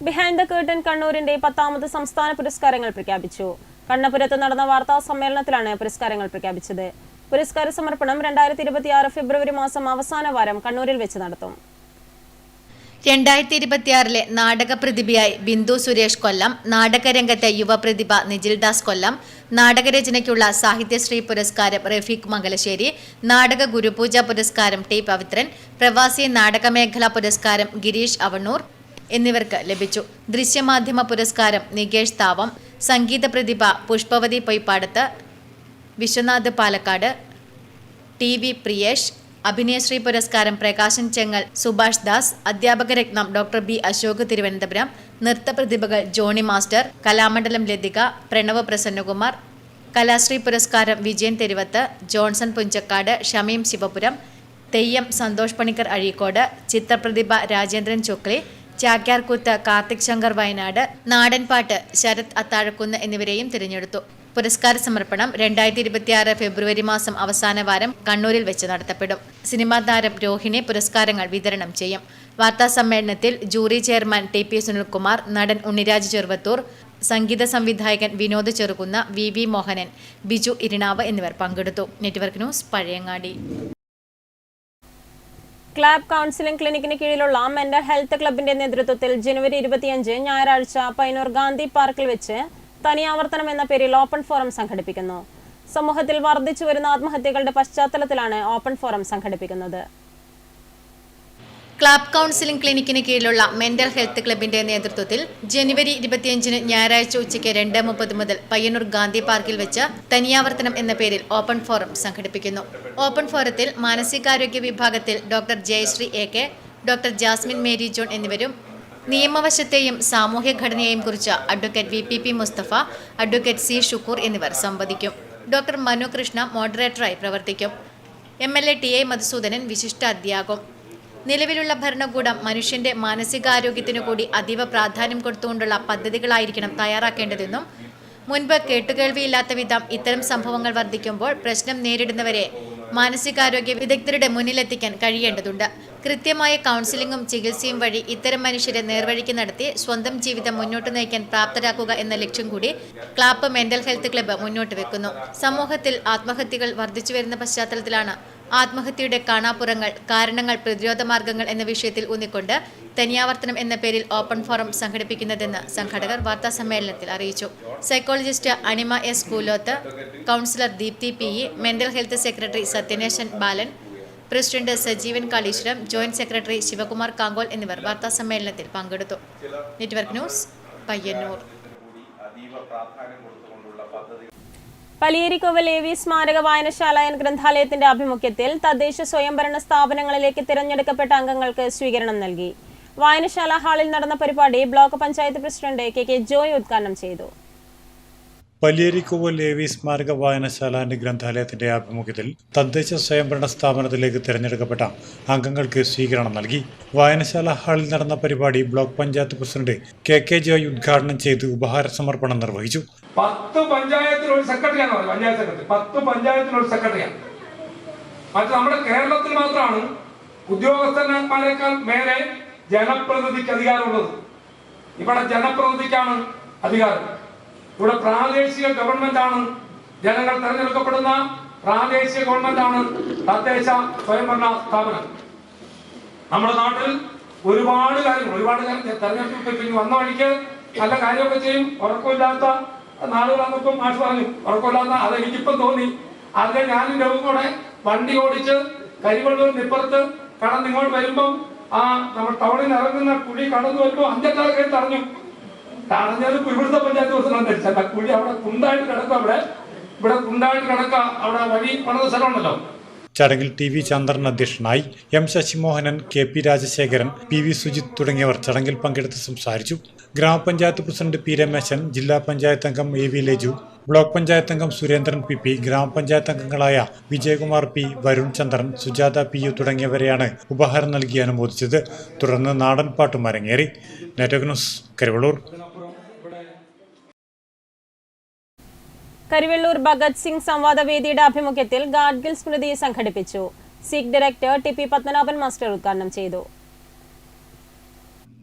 [SPEAKER 10] ബിഹൈൻഡ് ദ കേർട്ടൻ കണ്ണൂരിന്റെ 10ാമത് സംസ്ഥാന പുരസ്കാരങ്ങൾ പ്രഖ്യാപിച്ചു. കണ്ണപുരത്ത് നടന്ന വാർത്താ സമ്മേളനത്തിലാണ് പുരസ്കാരങ്ങൾ പ്രഖ്യാപിച്ചത്. പുരസ്കാര സമർപ്പണം 2026 ഫെബ്രുവരി മാസം അവസാന വാരം കണ്ണൂരിൽ വെച്ച് നടത്തും.
[SPEAKER 13] 2026 നാടക പ്രതിഭയായി ബിന്ദു സുരേഷ് കൊല്ലം, നാടകരംഗത്തെ യുവപ്രതിഭ നിജിൽദാസ് കൊല്ലം, നാടകരചനയ്ക്കുള്ള സാഹിത്യശ്രീ പുരസ്കാരം റഫീഖ് മംഗലശ്ശേരി, നാടക ഗുരുപൂജ പുരസ്കാരം ടി പവിത്രൻ, പ്രവാസി നാടകമേഖലാ പുരസ്കാരം ഗിരീഷ് അവണ്ണൂർ എന്നിവർക്ക് ലഭിച്ചു. ദൃശ്യമാധ്യമ പുരസ്കാരം നികേഷ് താവം, സംഗീത പ്രതിഭ പുഷ്പവതി പൊയ്പാടത്ത്, വിശ്വനാഥ് പാലക്കാട്, TV പ്രിയേഷ്, അഭിനയശ്രീ പുരസ്കാരം പ്രകാശൻ ചെങ്ങൽ, സുഭാഷ് ദാസ്, അധ്യാപകരത്നം ഡോക്ടർ B അശോക് തിരുവനന്തപുരം, നൃത്തപ്രതിഭകൾ ജോണി മാസ്റ്റർ, കലാമണ്ഡലം ലതിക, പ്രണവ് പ്രസന്നകുമാർ, കലാശ്രീ പുരസ്കാരം വിജയൻ തെരുവത്ത്, ജോൺസൺ പുഞ്ചക്കാട്, ഷമീം ശിവപുരം, തെയ്യം സന്തോഷ് പണിക്കർ അഴീക്കോട്, ചിത്രപ്രതിഭ രാജേന്ദ്രൻ ചൊക്ലി, ചാക്യാർകൂത്ത് കാർത്തിക് ശങ്കർ വയനാട്, നാടൻപാട്ട് ശരത് അത്താഴക്കുന്ന് എന്നിവരെയും തിരഞ്ഞെടുത്തു. പുരസ്കാര സമർപ്പണം 2026 ഫെബ്രുവരി മാസം അവസാന വാരം കണ്ണൂരിൽ വെച്ച് നടത്തപ്പെടും. സിനിമാ താരം രോഹിണി പുരസ്കാരങ്ങൾ വിതരണം ചെയ്യും. വാർത്താ സമ്മേളനത്തിൽ ജൂറി ചെയർമാൻ TP സുനിൽകുമാർ, നടൻ ഉണ്ണിരാജ് ചെറുവത്തൂർ, സംഗീത സംവിധായകൻ വിനോദ് ചെറുകുന്ന, VV മോഹനൻ, ബിജു ഇരിണാവ് എന്നിവർ പങ്കെടുത്തു. Network news, Pazhayangadi.
[SPEAKER 10] Club counselling ക്ലിനിക്കിന് കീഴിലുള്ള മെന്റൽ ഹെൽത്ത് ക്ലബിന്റെ നേതൃത്വത്തിൽ ജനുവരി 25 ഞായറാഴ്ച പയ്യന്നൂർ ഗാന്ധി പാർക്കിൽ വെച്ച് തനിയാവർത്തനം എന്ന പേരിൽ ഓപ്പൺ ഫോറം സംഘടിപ്പിക്കുന്നു. സമൂഹത്തിൽ വർദ്ധിച്ചു വരുന്ന ആത്മഹത്യകളുടെ പശ്ചാത്തലത്തിലാണ് ഓപ്പൺ ഫോറം സംഘടിപ്പിക്കുന്നത്.
[SPEAKER 13] ക്ലാബ് കൗൺസിലിംഗ് ക്ലിനിക്കിന് കീഴിലുള്ള മെന്റൽ ഹെൽത്ത് ക്ലബിന്റെ നേതൃത്വത്തിൽ ജനുവരി 25 ഞായറാഴ്ച ഉച്ചയ്ക്ക് 2:30 മുതൽ പയ്യന്നൂർ ഗാന്ധി പാർക്കിൽ വെച്ച് തനിയാവർത്തനം എന്ന പേരിൽ ഓപ്പൺ ഫോറം സംഘടിപ്പിക്കുന്നു. ഓപ്പൺ ഫോറത്തിൽ മാനസികാരോഗ്യ വിഭാഗത്തിൽ doctor Jayasree AK, doctor Jasmine Mary John എന്നിവരും നിയമവശത്തെയും സാമൂഹ്യഘടനയെയും കുറിച്ച് advocate VPP Musthafa, advocate C Shukkur എന്നിവർ സംവദിക്കും. ഡോക്ടർ മനു കൃഷ്ണ മോഡറേറ്ററായി പ്രവർത്തിക്കും. MLA TA Madhusoodanan വിശിഷ്ടാധ്യാകും. നിലവിലുള്ള ഭരണകൂടം മനുഷ്യന്റെ മാനസികാരോഗ്യത്തിനു കൂടി അതീവ പ്രാധാന്യം കൊടുത്തുകൊണ്ടുള്ള പദ്ധതികളായിരിക്കണം തയ്യാറാക്കേണ്ടതെന്നും മുൻപ് കേട്ടുകേൾവിയില്ലാത്ത വിധം ഇത്തരം സംഭവങ്ങൾ വർദ്ധിക്കുമ്പോൾ പ്രശ്നം നേരിടുന്നവരെ മാനസികാരോഗ്യ വിദഗ്ധരുടെ മുന്നിലെത്തിക്കാൻ കഴിയേണ്ടതുണ്ട്. കൃത്യമായ കൗൺസിലിംഗും ചികിത്സയും വഴി ഇത്തരം മനുഷ്യരെ നേർവഴിക്ക് നടത്തി സ്വന്തം ജീവിതം മുന്നോട്ട് നയിക്കാൻ പ്രാപ്തരാക്കുക എന്ന ലക്ഷ്യം കൂടി ക്ലാബ് മെന്റൽ ഹെൽത്ത് ക്ലബ്ബ് മുന്നോട്ട് വെക്കുന്നു. സമൂഹത്തിൽ ആത്മഹത്യകൾ വർദ്ധിച്ചു വരുന്ന പശ്ചാത്തലത്തിലാണ് ആത്മഹത്യയുടെ കാണാപ്പുറങ്ങൾ, കാരണങ്ങൾ, പ്രതിരോധ മാർഗങ്ങൾ എന്ന വിഷയത്തിൽ ഊന്നിക്കൊണ്ട് തനിയാവർത്തനം എന്ന പേരിൽ ഓപ്പൺ ഫോറം സംഘടിപ്പിക്കുന്നതെന്ന് സംഘാടകർ വാർത്താ സമ്മേളനത്തിൽ അറിയിച്ചു. Psychologist Anima S Kooloth, counsellor Deepthi PE, mental health secretary Sathyanesan Balan, president Sajeevan Kaleeswaram, joint secretary Sivakumar Kankol എന്നിവർ വാർത്താ സമ്മേളനത്തിൽ പങ്കെടുത്തു. Network news, Payyannur.
[SPEAKER 10] Paliyerikkoval AV സ്മാരക വായനശാല ഗ്രന്ഥാലയത്തിന്റെ ആഭിമുഖ്യത്തിൽ തദ്ദേശ സ്വയംഭരണ സ്ഥാപനങ്ങളിലേക്ക് തിരഞ്ഞെടുക്കപ്പെട്ട അംഗങ്ങൾക്ക് സ്വീകരണം നൽകി. വായനശാല ഹാളിൽ നടന്ന പരിപാടി block panchayat president KK Joy ഉദ്ഘാടനം ചെയ്തു.
[SPEAKER 15] പല്ലിയേരിക്കോവ് ലേവി സ്മാരക വായനശാല ആൻഡ് ഗ്രന്ഥാലയത്തിന്റെ ആഭിമുഖ്യത്തിൽ തദ്ദേശ സ്വയംഭരണ സ്ഥാപനത്തിലേക്ക് തിരഞ്ഞെടുക്കപ്പെട്ട അംഗങ്ങൾക്ക് സ്വീകരണം നൽകി. വായനശാല ഹാളിൽ നടന്ന പരിപാടി block panchayat president K Joy ഉദ്ഘാടനം ചെയ്ത് ഉപഹാര സമർപ്പണം നിർവഹിച്ചു.
[SPEAKER 3] 10 പഞ്ചായത്തിലൊരു സെക്രട്ടറിയാണ് പഞ്ചായത്ത് സെക്രട്ടറി. 10 പഞ്ചായത്തിലൊരു സെക്രട്ടറിയാണ്. മറ്റു നമ്മുടെ കേരളത്തിൽ മാത്രമാണ് ഉദ്യോഗസ്ഥന്മാരെക്കാൾ മേലെ ജനപ്രതിനിധിക്ക് അധികാരമുള്ളത്. ഇവിടെ ജനപ്രതിനിധിക്കാണ് അധികാരം. ഇവിടെ പ്രാദേശിക ഗവൺമെന്റാണ്, ജനങ്ങൾ തെരഞ്ഞെടുക്കപ്പെടുന്ന പ്രാദേശിക ഗവൺമെന്റാണ് തദ്ദേശ സ്വയംഭരണ സ്ഥാപനം. നമ്മുടെ നാട്ടിൽ ഒരുപാട് കാര്യങ്ങൾ തെരഞ്ഞെടുപ്പ് വന്ന വഴിക്ക് നല്ല കാര്യമൊക്കെ ചെയ്യും. ഉറക്കമില്ലാത്ത നാളുകളാണെന്നൊപ്പം മാഷ് പറഞ്ഞു. ഉറക്കമില്ലാത്ത അതെനിക്കിപ്പം തോന്നി. അതിലെ ഞാനും രവും കൂടെ വണ്ടി ഓടിച്ച് കരിവള്ളൂരിന് ഇപ്പുറത്ത് കടന്നിങ്ങോട്ട് വരുമ്പം നമ്മൾ ടൗണിൽ ഇറങ്ങുന്ന കുഴി കടന്നു വരുമ്പോൾ 5 ആൾക്കാർ തടഞ്ഞു. തടഞ്ഞത് ഇവിടുത്തെ പഞ്ചായത്ത് പ്രസിഡന്റ് ധരിച്ചല്ല. കുഴി അവിടെ കുണ്ടായിട്ട് കിടക്കുക. ഇവിടെ കുണ്ടായിട്ട് കിടക്കുക. അവിടെ വഴി പണിത സ്ഥലമുണ്ടല്ലോ.
[SPEAKER 15] ചടങ്ങിൽ ടി.വി. ചന്ദ്രൻ അധ്യക്ഷനായി. M. Sasimohanan, K P. Rajasekharan, PV. Sujith തുടങ്ങിയവർ ചടങ്ങിൽ പങ്കെടുത്ത് സംസാരിച്ചു. ഗ്രാമപഞ്ചായത്ത് പ്രസിഡന്റ് പി. രമേശൻ, ജില്ലാ പഞ്ചായത്ത് അംഗം എ.വി. ലജു, ബ്ലോക്ക് പഞ്ചായത്ത് അംഗം സുരേന്ദ്രൻ പി. ഗ്രാമപഞ്ചായത്ത് അംഗങ്ങളായ വിജയകുമാർ പി, വരുൺ ചന്ദ്രൻ, സുജാത പി. തുടങ്ങിയവരെയാണ് ഉപഹാരം നൽകി അനുമോദിച്ചത്. തുടർന്ന് നാടൻ പാട്ടും അരങ്ങേറി. Network news, Karivellur.
[SPEAKER 10] കരിവെള്ളൂർ ഭഗത് സിംഗ് സംവാദ വേദിയുടെ ആഭിമുഖ്യത്തിൽ ഗാഡ്ഗിൽ സ്മൃതി സംഘടിപ്പിച്ചു. SEEK director TP. Padmanabhan master ഉദ്ഘാടനം ചെയ്തു.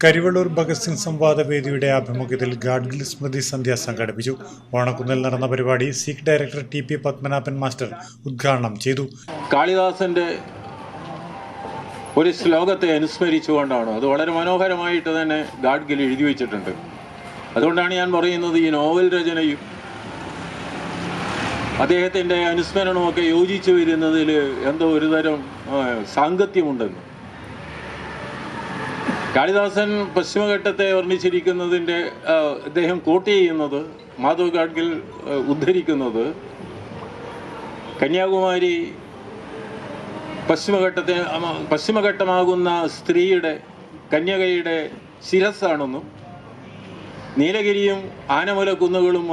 [SPEAKER 15] കരിവള്ളൂർ ഭഗത് സിംഗ് സംവാദ വേദിയുടെ ആഭിമുഖ്യത്തിൽ ഗാഡ്ഗിൽ സ്മൃതി സന്ധ്യ സംഘടിപ്പിച്ചു. ഓണക്കുന്നിൽ നടന്ന പരിപാടി Sikh director TP. Padmanabhan master ഉദ്ഘാടനം ചെയ്തു.
[SPEAKER 4] കാളിദാസന്റെ ഒരു ശ്ലോകത്തെ അനുസ്മരിച്ചുകൊണ്ടാണ്. അത് വളരെ മനോഹരമായിട്ട് തന്നെ ഗാഡ്ഗിൽ എഴുതി വെച്ചിട്ടുണ്ട്. അതുകൊണ്ടാണ് ഞാൻ പറയുന്നത്, ഈ നോവൽ രചനയും അദ്ദേഹത്തിൻ്റെ അനുസ്മരണമൊക്കെ യോജിച്ചു വരുന്നതിൽ എന്തോ ഒരുതരം സാങ്കത്യമുണ്ടെന്ന്. കാളിദാസൻ പശ്ചിമഘട്ടത്തെ വർണ്ണിച്ചിരിക്കുന്നതിൻ്റെ അദ്ദേഹം കോട്ട് ചെയ്യുന്നത്, മാധവ് ഗാഡ്ഗിൽ ഉദ്ധരിക്കുന്നത് കന്യാകുമാരി പശ്ചിമഘട്ടമാകുന്ന സ്ത്രീയുടെ, കന്യകയുടെ ശിരസ്സാണെന്നും നീലഗിരിയും ആനമല കുന്നുകളും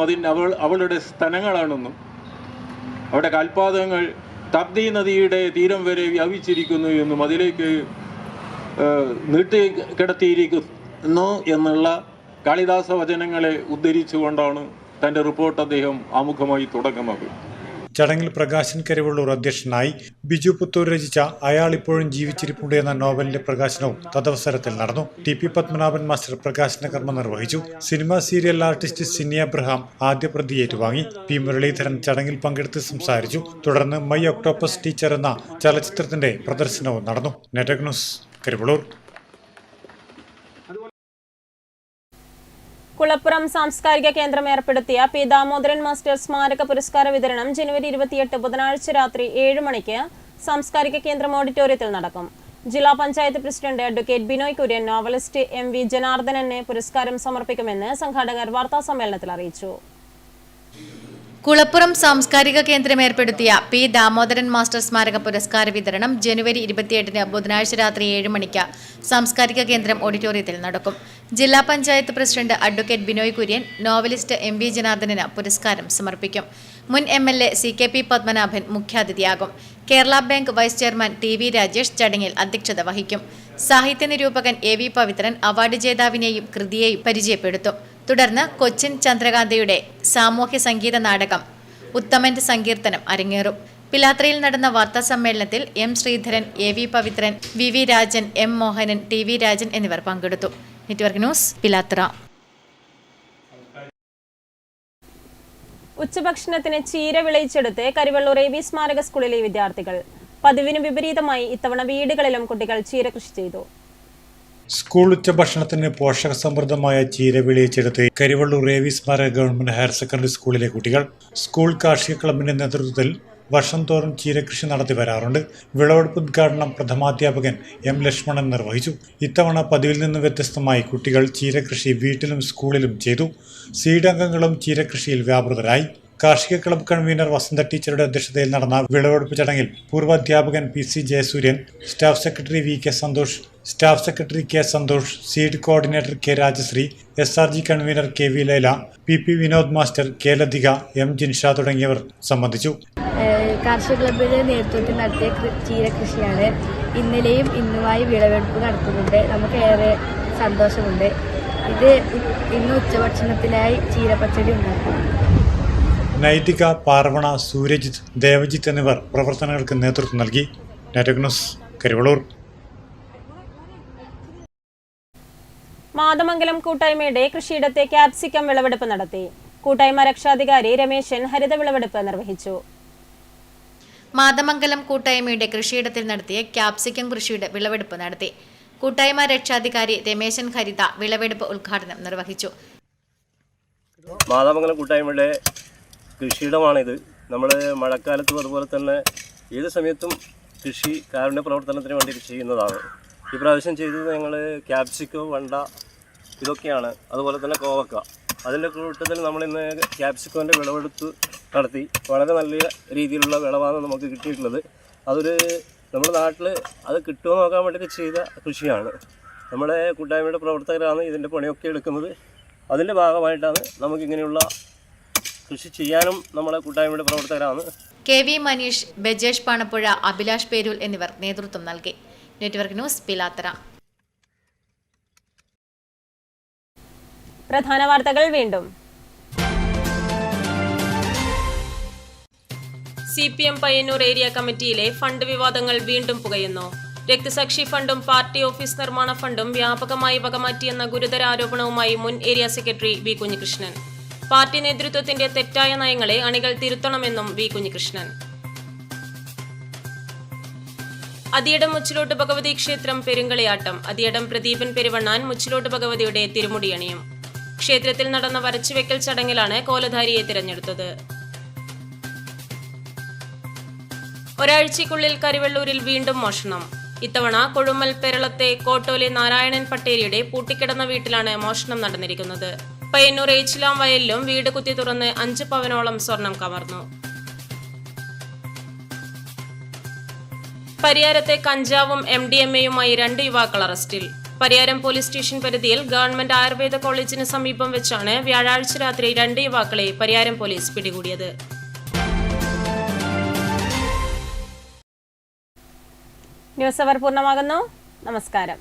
[SPEAKER 4] അവളുടെ സ്തനങ്ങളാണെന്നും അവിടെ കാൽപാദങ്ങൾ തപ്തി നദിയുടെ തീരം വരെ വ്യാപിച്ചിരിക്കുന്നു എന്നും അതിലേക്ക് നീട്ടി കിടത്തിയിരിക്കുന്നു എന്നുള്ള കാളിദാസ വചനങ്ങളെ ഉദ്ധരിച്ചുകൊണ്ടാണ് തൻ്റെ റിപ്പോർട്ട് അദ്ദേഹം ആമുഖമായി തുടങ്ങുന്നത്.
[SPEAKER 15] ചടങ്ങിൽ പ്രകാശൻ കരിവള്ളൂർ അധ്യക്ഷനായി. ബിജു പുത്തൂർ രചിച്ച അയാൾ ഇപ്പോഴും ജീവിച്ചിരിപ്പുണ്ട് എന്ന നോവലിന്റെ പ്രകാശനവും തദവസരത്തിൽ നടന്നു. ടി.പി. പത്മനാഭൻ മാസ്റ്റർ പ്രകാശന കർമ്മം നിർവഹിച്ചു. Cinema serial artist Sini Abraham ആദ്യ പ്രതി ഏറ്റുവാങ്ങി. പി. മുരളീധരൻ ചടങ്ങിൽ പങ്കെടുത്ത് സംസാരിച്ചു. തുടർന്ന് മൈ ഒക്ടോപ്പസ് ടീച്ചർ എന്ന ചലച്ചിത്രത്തിന്റെ പ്രദർശനവും നടന്നു. Network news, Karivellur.
[SPEAKER 10] കുളപ്പുറം സാംസ്കാരിക കേന്ദ്രം ഏർപ്പെടുത്തിയ പി. ദാമോദരൻ മാസ്റ്റർ സ്മാരക പുരസ്കാര വിതരണം ജനുവരി 28 ബുധനാഴ്ച രാത്രി 7 മണിക്ക് സാംസ്കാരിക കേന്ദ്രം ഓഡിറ്റോറിയത്തിൽ നടക്കും. ജില്ലാ panchayat president advocate Binoy Kurian, novelist MV. ജനാർദ്ദനന് പുരസ്കാരം സമർപ്പിക്കുമെന്ന് സംഘാടകർ വാർത്താസമ്മേളനത്തിൽ അറിയിച്ചു.
[SPEAKER 13] കുളപ്പുറം സാംസ്കാരിക കേന്ദ്രം ഏർപ്പെടുത്തിയ പി. ദാമോദരൻ മാസ്റ്റർ സ്മാരക പുരസ്കാര വിതരണം ജനുവരി 28 ബുധനാഴ്ച രാത്രി 7 മണിക്ക് സാംസ്കാരിക കേന്ദ്രം ഓഡിറ്റോറിയത്തിൽ നടക്കും. ജില്ലാ panchayat president advocate Binoy Kurian, novelist MV. ജനാർദ്ദനന് പുരസ്കാരം സമർപ്പിക്കും. മുൻ എം.എൽ.എ. സി.കെ.പി. പത്മനാഭൻ മുഖ്യാതിഥിയാകും. Kerala bank vice chairman TV. Rajesh ചടങ്ങിൽ അധ്യക്ഷത വഹിക്കും. സാഹിത്യ നിരൂപകൻ എ.വി. പവിത്രൻ അവാർഡ് ജേതാവിനെയും കൃതിയെയും പരിചയപ്പെടുത്തും. തുടർന്ന് കൊച്ചിൻ ചന്ദ്രകാന്തയുടെ സാമൂഹ്യ സംഗീത നാടകം ഉത്തമന്റെ സങ്കീർത്തനം അരങ്ങേറും. പിലാത്രയിൽ നടന്ന വാർത്താ സമ്മേളനത്തിൽ M. Sreedharan, AV. Pavithran, V. Rajan, M. Mohanan, TV. Rajan എന്നിവർ പങ്കെടുത്തു. നെറ്റ്വർക്ക് ന്യൂസ്, പിലാത്ര.
[SPEAKER 10] ഉച്ചഭക്ഷണത്തിന് ചീര വിളയിച്ചെടുത്ത് കരിവെള്ളൂർ എ.വി. സ്മാരക സ്കൂളിലെ വിദ്യാർത്ഥികൾ. പതിവിന് വിപരീതമായി ഇത്തവണ വീടുകളിലും കുട്ടികൾ ചീര കൃഷി ചെയ്തു.
[SPEAKER 15] സ്കൂൾ ഉച്ചഭക്ഷണത്തിന് പോഷക സമൃദ്ധമായ ചീര വിളയിച്ചെടുത്ത് കരിവള്ളൂർ എ.വി. സ്മാരക ഗവൺമെന്റ് ഹയർ സെക്കൻഡറി സ്കൂളിലെ കുട്ടികൾ. സ്കൂൾ കാർഷിക ക്ലബിന്റെ നേതൃത്വത്തിൽ വർഷം തോറും ചീരകൃഷി നടത്തി വരാറുണ്ട്. വിളവെടുപ്പ് ഉദ്ഘാടനം പ്രഥമാധ്യാപകൻ എം. ലക്ഷ്മണൻ നിർവഹിച്ചു. ഇത്തവണ പതിവിൽ നിന്ന് വ്യത്യസ്തമായി കുട്ടികൾ ചീരകൃഷി വീട്ടിലും സ്കൂളിലും ചെയ്തു. സീഡ് അംഗങ്ങളും ചീരകൃഷിയിൽ വ്യാപൃതരായി. കാർഷിക ക്ലബ്ബ് കൺവീനർ വസന്ത ടീച്ചറുടെ അധ്യക്ഷതയിൽ നടന്ന വിളവെടുപ്പ് ചടങ്ങിൽ പൂർവ്വ അധ്യാപകൻ PC Jayasuryan, staff secretary VK Santhosh, staff secretary K Santhosh, seed coordinator K Rajasree, SRG convener KV Laila, PP Vinod master, K Lathika, M Jinsha തുടങ്ങിയവർ സംബന്ധിച്ചു.
[SPEAKER 5] കാർഷിക ക്ലബ്ബിന്റെ നേതൃത്വത്തിൽ നടത്തിയ ചീരകൃഷിയാണ്. ഇന്നലെയും ഇന്നുമായി വിളവെടുപ്പ് നടത്തുന്നുണ്ട്. നമുക്ക് ഏറെ സന്തോഷമുണ്ട്. ഇത് ഇന്ന് ഉച്ചഭക്ഷണത്തിനായി ചീരപ്പച്ചടി ഉണ്ടാക്കും.
[SPEAKER 15] നൈതിക, പാർവണ, സൂര്യജിത്ത്, ദേവജിത്ത് എന്നിവർ പ്രവർത്തനങ്ങൾക്ക് നേതൃത്വം നൽകി. Network news, Karivellur.
[SPEAKER 10] മാതമംഗലം കൂട്ടായ്മയുടെ കൃഷിയിടത്തെ ക്യാപ്സിക്കം വിളവെടുപ്പ് നടത്തി. കൂട്ടായ്മ രക്ഷാധികാരി രമേശൻ ഹരിത വിളവെടുപ്പ് നിർവഹിച്ചു.
[SPEAKER 13] മാതമംഗലം കൂട്ടായ്മയുടെ കൃഷിയിടത്തിൽ നടത്തിയ ക്യാപ്സിക്കം കൃഷിയുടെ വിളവെടുപ്പ് നടത്തി. കൂട്ടായ്മ രക്ഷാധികാരി രമേശൻ ഹരിത വിളവെടുപ്പ് ഉദ്ഘാടനം നിർവഹിച്ചു.
[SPEAKER 6] മാതമംഗലം കൂട്ടായ്മയുടെ കൃഷിയിടമാണിത്. നമ്മൾ മഴക്കാലത്തും അതുപോലെ തന്നെ ഏത് സമയത്തും കൃഷി കാരുണ്യ പ്രവർത്തനത്തിന് വേണ്ടി ചെയ്യുന്നതാണ്. ഈ പ്രാവശ്യം ചെയ്തത് ഞങ്ങൾ ക്യാപ്സിക്കോ, വണ്ട ഇതൊക്കെയാണ്. അതുപോലെ തന്നെ കോവക്ക. അതിൻ്റെ കൂട്ടത്തിൽ നമ്മളിന്ന് ക്യാപ്സിക്കോൻ്റെ വിളവെടുപ്പ് നടത്തി. വളരെ നല്ല രീതിയിലുള്ള വിളവാണ് നമുക്ക് കിട്ടിയിട്ടുള്ളത്. അതൊരു നമ്മുടെ നാട്ടിൽ അത് കിട്ടുമോ നോക്കാൻ വേണ്ടിയിട്ട് ചെയ്ത കൃഷിയാണ്. നമ്മുടെ കൂട്ടായ്മയുടെ പ്രവർത്തകരാണ് ഇതിൻ്റെ പണിയൊക്കെ എടുക്കുന്നത്. അതിൻ്റെ ഭാഗമായിട്ടാണ് നമുക്കിങ്ങനെയുള്ള കൃഷി ചെയ്യാനും നമ്മളെ കൂട്ടായ്മയുടെ പ്രവർത്തകരാണ്.
[SPEAKER 13] KV മനീഷ്, ബജേഷ് പാണപ്പുഴ, അഭിലാഷ് പേരൂൽ എന്നിവർ നേതൃത്വം നൽകി. Network news, Pilathara.
[SPEAKER 10] പ്രധാന വാർത്തകൾ വീണ്ടും. CPM പയ്യന്നൂർ ഏരിയ കമ്മിറ്റിയിലെ ഫണ്ട് വിവാദങ്ങൾ വീണ്ടും പുകയുന്നു. രക്തസാക്ഷി ഫണ്ടും പാർട്ടി ഓഫീസ് നിർമ്മാണ ഫണ്ടും വ്യാപകമായി വകമാറ്റിയെന്ന ഗുരുതര ആരോപണവുമായി മുൻ area secretary V Kunhikrishnan. Party നേതൃത്വത്തിന്റെ തെറ്റായ നയങ്ങളെ അണികൾ തിരുത്തണമെന്നും V കുഞ്ഞികൃഷ്ണൻ. അതിയടം മുച്ചിലോട്ട് ഭഗവതി ക്ഷേത്രം പെരുങ്കളിയാട്ടം. അതിയടം പ്രദീപൻ പെരുവണ്ണാൻ മുച്ചിലോട്ട് ഭഗവതിയുടെ തിരുമുടിയണിയും. ക്ഷേത്രത്തിൽ നടന്ന വരച്ചുവെക്കൽ ചടങ്ങിലാണ് കോലധാരിയെ തിരഞ്ഞെടുത്തത്. ഒരാഴ്ചയ്ക്കുള്ളിൽ കരിവെള്ളൂരിൽ വീണ്ടും മോഷണം. ഇത്തവണ കൊഴുമൽ പെരളത്തെ കോട്ടോലെ നാരായണൻ പട്ടേരിയുടെ പൂട്ടിക്കിടന്ന വീട്ടിലാണ് മോഷണം നടന്നിരിക്കുന്നത്. പയ്യന്നൂർ ഏച്ചിലാം വയലിലും വീട് കുത്തി തുറന്ന് 5 പവനോളം സ്വർണം കവർന്നു. പരിയാരത്തെ കഞ്ചാവും MDMAയുമായി 2 യുവാക്കൾ അറസ്റ്റിൽ. പരിയാരം പോലീസ് സ്റ്റേഷൻ പരിധിയിൽ ഗവൺമെന്റ് ആയുർവേദ കോളേജിന് സമീപം വെച്ചാണ് വ്യാഴാഴ്ച രാത്രി 2 യുവാക്കളെ പരിയാരം പോലീസ് പിടികൂടിയത്. ന്യൂസ് അവർ പൂർണ്ണമാകുന്നു. നമസ്കാരം.